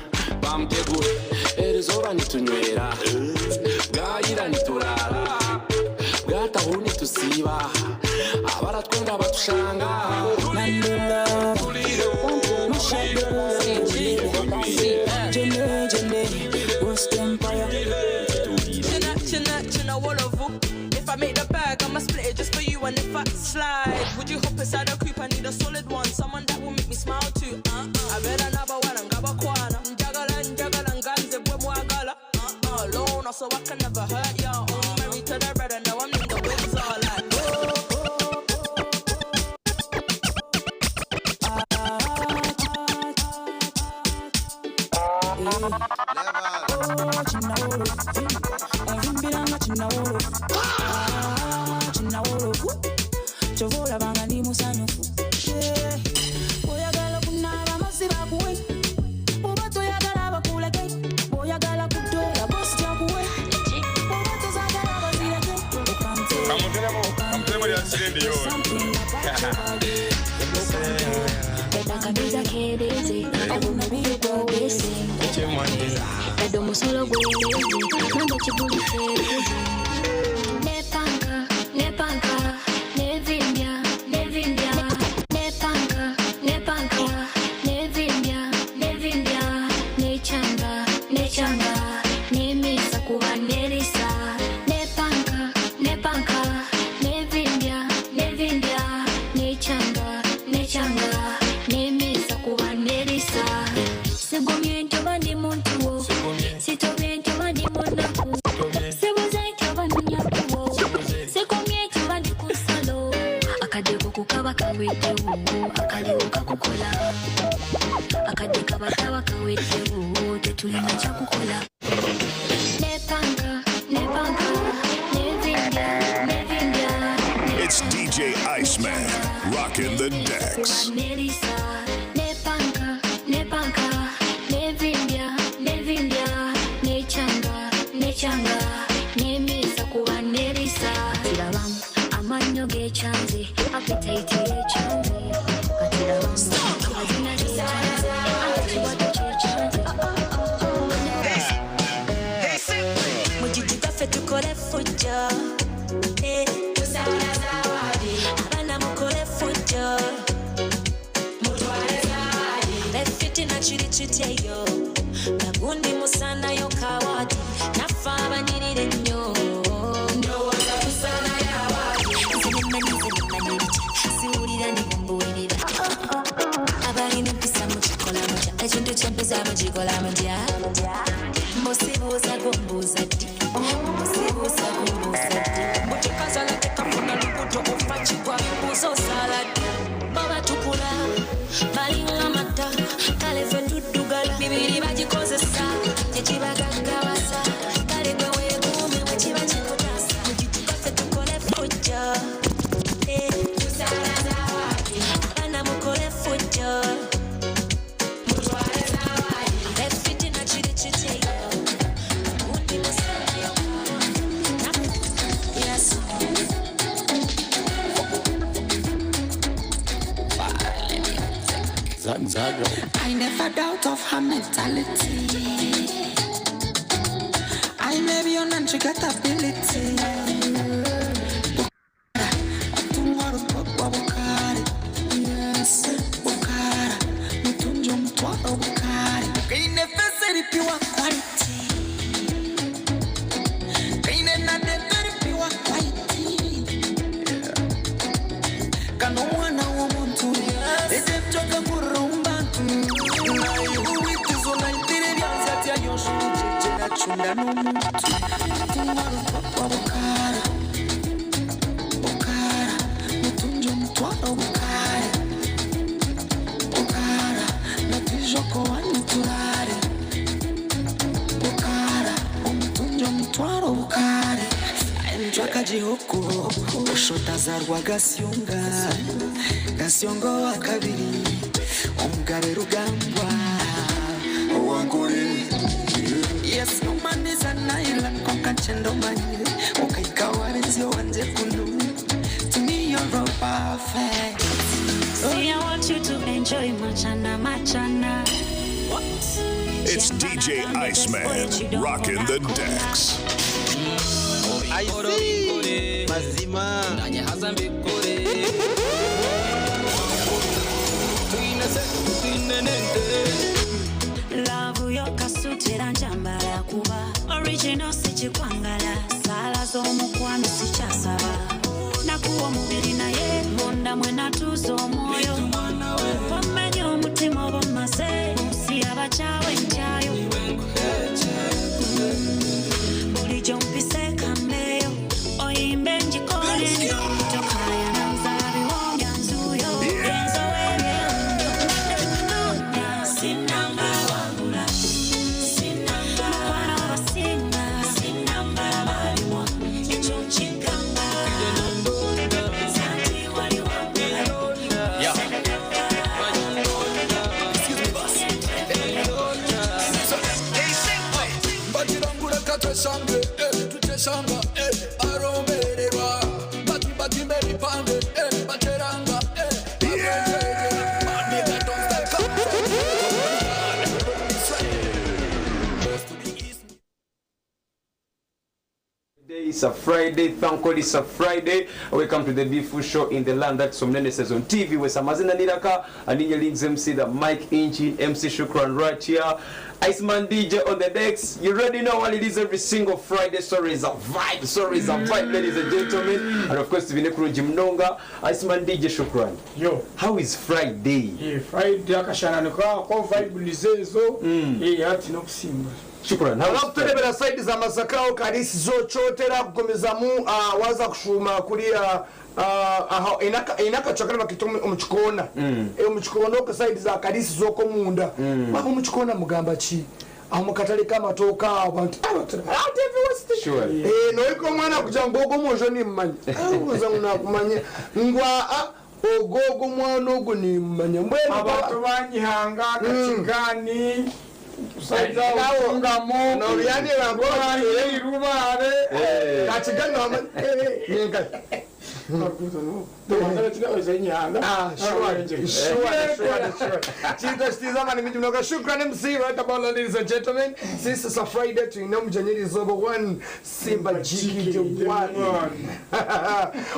bamutegura erizoba nitunywera bwayira niturara bwataho nitusiba abaratwenda batushanga If I make the bag, I'ma split it just for you. And if I slide, would you hop inside a coupe? I need a solid one, someone that will make me smile too. I bet another one, I'm gaba kwana. Jagala, ganze bwe mwagala. Alone, so I can never hurt ya. Only married to the bread, and now I'm in the wings all like. Oh, chinawolo. Oyimbiranga chinawolo. Chinawolo. Chovola banga ni musanyufu. Oyagala kunaba masiba kuwe. Oba toyagala bakuleke. Oyagala kutola bosi yakuwe. Oba tozagala bazireke. Kamutemo ya sindi yo. Kabisa kedezi, abumubiri kwa wese. Edo musolo gwelezi, mando chibuli kedezi. Nepanga, nepanga, nevimbia, nevimbia. Nepanga, nepanga, nevimbia, nevimbia. Nechanga, nechanga, nemisa kuwa nerisa. Nepanga, nepanga, nevimbia, nevimbia. Nechanga, nechanga. Nemisa kuwa nerisa. Segomye ntoba ndi muntu wo. Sitobye ntoba ndi monaku. Sebuze ntoba ndi nyakuwo. Segomye ntoba ndi kusalo. Akadeko kukaba kaweddewo. Akaliwo kakukola. Akadeka bakaba kaweddewo. Tetulina kyakukola. Nepanga, nepanga, nevimbya, nevimbya. It's DJ Iceman, rocking the decks. Nepanga, nepanga, nevimbya, nevimbya. Nechanga, nechanga, nemisa kuwa nerisa. Katirabamu, amanyo gechanze, appetite yechanze. Katirabamu, amazina gechanze, amatiwado gechanze. Mujijita fe tukole fujo. Abana mukole fujo. Lefiti na chiri chiteyo. Nagundi musana yo kawadi. Nafa abanyirire nyo. Ndowaza musana ya wadi. Zinimani. Siwurira nibumbuirira. Abalina mpisa mukikola mutya. Ekintu kyempisa mukikola mutya. Musibuuza gumbuuza ddi. Musibuuza gumbuuza ddi. Mutikazala tekafuna lubuto ofa kigwa bibuuza osala ddi. Baba tukula balinga mata kale fe tuddugala bibiri bagikozesa tekibagaggawaza kale gwe weekuume bwe kiba kikutasa mugitukafe tukole fujjo tusala zawadi abana mukole fujjo mutwale zawadi efiti na kiri kiteyo undi musalayo yes. I never doubt of her mentality. I may be on and she got ability. Yes, Bukara, Mutunjo Mtwaro Bukari. Kaine feseri piwa quality. Kaine nade very piwa quality. Kano wana wa muntu. Eze mchoka kurumba. Na yuwiti zola intire vyanzi ati ya yoshu. Cheche na chunda no mutu. Mutunjo Mtwaro Bukari. Bukara, Mutunjo Mtwaro Bukari. Bukara, natijoko wa naturare. Bukara, Mutunjo Mtwaro Bukari. Njwaka jihuku, ushota zarwa gasyonga. Gasyongo wa kabiri, omugabe rugambwa. Wanguri. Yes, no man is an island, konka chendo manye. Ukaikawari zio wanje kunu. To me you're all perfect. See, I want you to enjoy machana, machana. What? It's DJ Iceman, rocking the decks. I see mazima nanye hazambe kore Love yo kasutira njambala kuba original sichikwangala sala z'omukwano sikyasaba nakuwa mubiri naye bonda mwena tuzo omwoyo wamenya omutima oba mmase si abakyawe nkyayo bulijjo mpise kambeyo oyimbe njikole tokaya na muzabi w'omyanzuyo enzo w'ebyondo sinanga wabula It's a Friday. Thank God it's a Friday. Welcome to the Bifu Show in the land that's from Nene Says on TV. With Samazina Niraka, Alinya Links MC, the Mike Inchin, MC Shukran right here. Iceman DJ on the decks. You already know what it is every single Friday. Sorry, it's a vibe. Sorry, it's a vibe, ladies and gentlemen. And of course, Vinekuru Jimnonga. Iceman DJ Shukran. Yo. How is Friday? Yeah, Friday. Akashana nuka. Kwa vibe lizezo. Yeah, hati no kusimba. Shukran. Alafu tulebera side za Masakao Karisi zochotera kukomezamu waza kushuma kulia inaka chakana bakituma umuchikona umuchikona ko side za Karisi zoko munda bako umuchikona mugamba chi aho mukatale kama toka abantu sure no iko mwana kujangogo mojo ni mmanye uza unakumanye ngwa ogogo mwana ogo ni mmanye mbwene abantu banyihanga kachingani Saida ungamo no yani bagora irubare kachigana nenga Shukran MC right about ladies and gentlemen. Since it's a Friday to January is over one Simba Jiki one.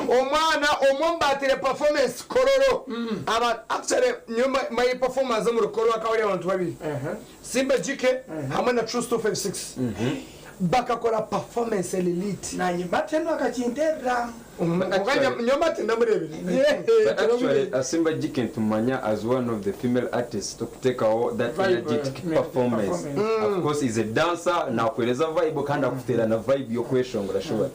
Omana omomba tele performance kororo. Ama actually my performance amu kororo akawali abantu babi. Simba Jiki hamana True 256. Bakakora performance elite. Na nyibateno akachindera. Actually, Simba Jiken tumanya as one of the female artists to take that energetic performance. Of course, he's a dancer. Now, kueleza vibe kanda kufutela na vibe yo kweshongora shuwa.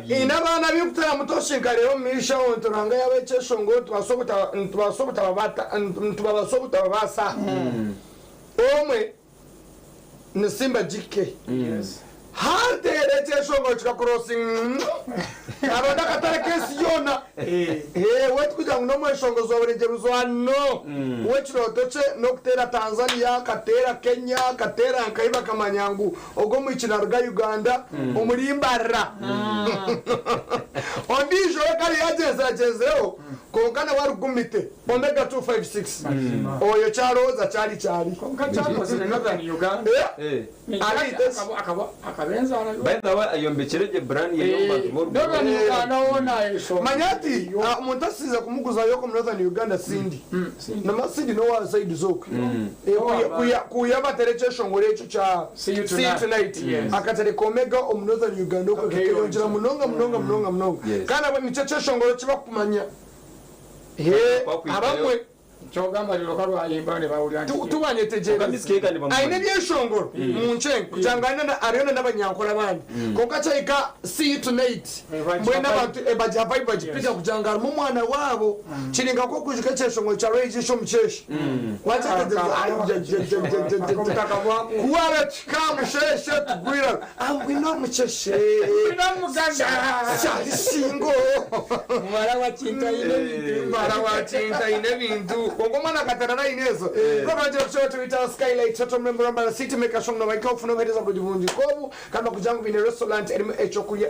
Inabana bikutera mutoshinka rero misha onturanga yawe cheshongo twasobuta babasa. Omwe ni Simba Jike. Yes. Hante reche shongo chika crossing. Abanda katare kesi yona. Wetu kuja mwe shongo zo wale jeruzo no. Wetu rotoche nokutera Tanzania, katera Kenya, katera nkaiba kamanyangu. Ogomu ichinarga Uganda, umulimbara. Ondisho kali ajezeo. Konkana waru gumite. Omega 256. Oyo charo za chali. Konkana charo zine northern Uganda. By the way, ayombechereje brand ya Manyati, muntasiza kumuguza yoko Northern Uganda Sindi. Na masindi no wa side zoku. Kuyaba tereche shongore echo cha See You Tonight. Akatele komega Northern Uganda ko kekonjira munonga. Kana we micheche shongore chiba kumanya. Abamwe chogamba lilokalwa yimbane bawulyanje tubanyetejera aine byeshongoro munche kujangana na ariona n'abanyankora bandi konka cyika See You Tonight mwena abantu ebaja vibe pita kujangana mu mwana wabo kiringa ko kujika cyeshongoro cya rage sho mcheshi wacha kuwara chikamu sheshe tugwira ambino mcheshi cyari singo mara wachinta ine bintu Kongomana katarana inezo. Kwa njia kuchoto Twitter Skylight toto member city maker shong na waika kufuna mhereza kujivunji kobu kama kujangu vine restaurant elime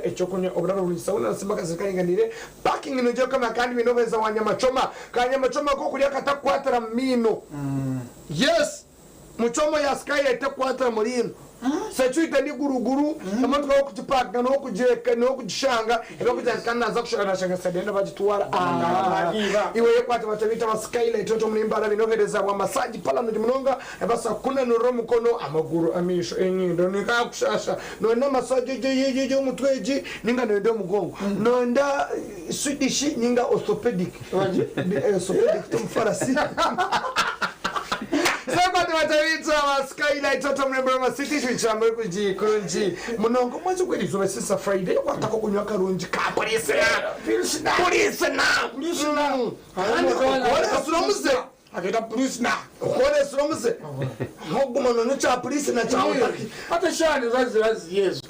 echokunya obraba ulisauna nasibaka zikani ngandire parking inojo kama kandi vinoveza wanyama choma kanyama choma ko kulia kata 4 mino. Yes. Muchomo ya Skylight 4 mulino. Sechuita ni guruguru amatu ko kutipaka no kujeka no kujishanga eba kujankana naza kushaka shanga sadenda bajitwara iwe kwata batabita ba Skylight toto mlimbara binohereza wa masaji pala no munonga ebasa kuna no romu kono amaguru amisho enyindo nika kushasha no na masaji je mutweji ninga no ndo mugongo no nda Swedish ninga orthopedic orthopedic tumfarasi Sabata watawita wa Skylight toto mrembo city switchamwe kujikunji munongo mwanzo kweli zo sisa Friday watako kunywa karunji ka police na wala sulomuze akita police na wala sulomuze ngoguma no cha police na cha hata shani razi yezo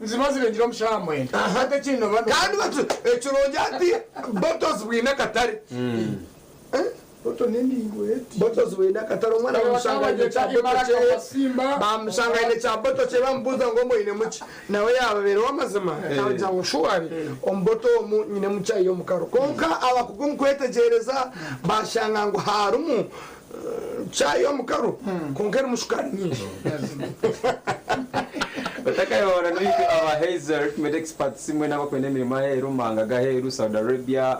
nzimazile ndiro mshamwe hata chino kandi batu echurojati botos wina katari Boto nini ngweti botos wina kataro mwana mshanga ile cha boto simba ba mshanga ile cha boto che bambuza ngombo ine muchi nawe yababere wamazima naja ushuari omboto mu nyine mucha iyo mukaro konka abakugum kwetegereza bashanga ngo harumu chai yo mukaru kongera mushukari nyinshi batakayona n'ibyo abahazer med experts simwe n'abakwenda imirimo y'irumanga gaheru Saudi Arabia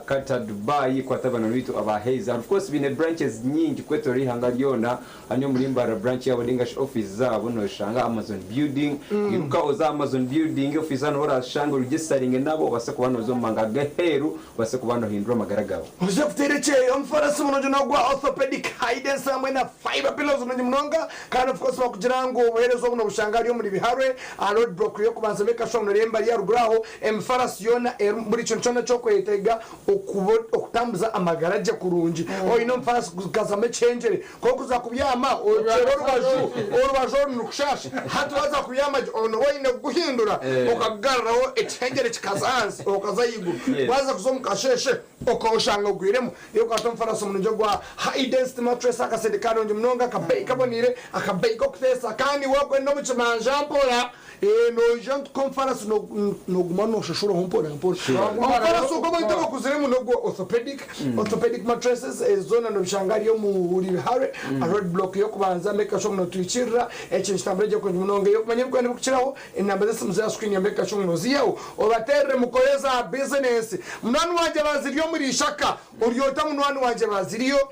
Qatar Dubai kwatabana n'ibyo abahazer of course bine branches nyingi kweto rihanga ryona anyo mulimbara branch yabo lingash office zabo no shanga Amazon building iruka oza Amazon building office hano barashanga registering nabo base kubano zo manga gaheru base kubano hindura magaragabo uze kuterekeye umfarasi munojo nagwa orthopedic guidance amwe na fiber pillows munojo mnonga kandi of course bakugira ngo ubuherezo buno bushanga ryo muri biharwe road block yo kubanza beka shomno remba ya ruguraho emfarasi yona muri cyo cyo kwetega okutambuza amagaraje kurungi ino mfarasi kazame changere ko kuza kubyama orubaju nukushasha hatubaza kuyama ono wine guhindura okagarraho echangere kikazansi okazayigu baza kuzomukasheshe okoshanga gwiremo yo kwato mfarasi munjo gwa high density mattress akasedekano nje mnonga kabeka bonire akabeka okutesa kandi wakwe no muchimanja mpora no jant conference no gumano shashura mpora conference ko bita bakuziremo no gwa orthopedic mattresses zona no bishangari yo muri hare a road block yo kubanza meka shomno twicira echinstambreje ko mnonga yo kumanye kwenda kukiraho inamba zesimuza ya screen ya meka shomno ziyawo obatere mukoreza business mnanu wanje baziriyo muri shaka uryota mnanu wanje baziriyo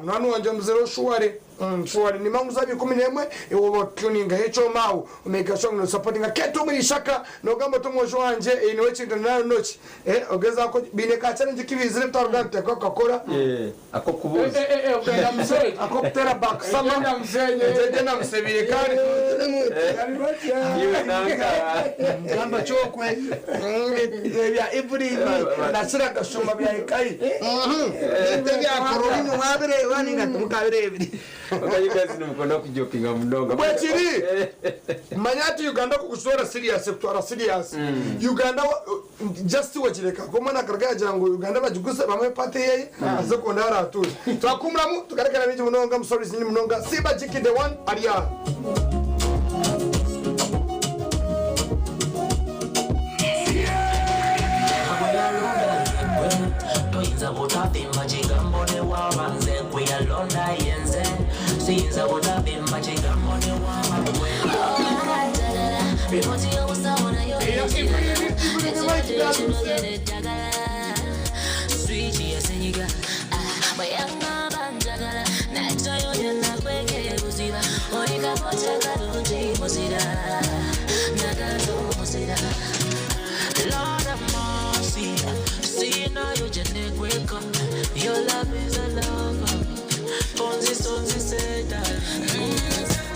mnanu wanje mzero shuare shuare ni mangu zabi 11 ewo tuning hecho mau meka shomno supporting keto muri shaka no gamba to mwojo wanje ino wechinda na nochi ogeza ko bineka challenge kibizire tarugante ko kakora akokubuza ugenda mseye akoptera back sama na mseye tena msebire kari gamba chokwe ya every nasira kashoma bya ikai tega koroni mwabere wani ngatumukabere ebiri okayikazi numukondo kujokinga munonga bwachiri manyati Uganda kukusora serious sector serious Uganda just wachireka komana karga jango Uganda bajigusa bamwe pate ye azokonda aratu twakumramu tukarekana bije munonga musori sinyi munonga siba jiki the one aria toinza botapimba chigambo ne wabanze kuyalonda yenze sinza botapimba chigambo ne wabanze remote yo usabona yo sweet yesenyiga bayanga banjagala nacho yo na kweke kuziba oika pocha kadunji muzira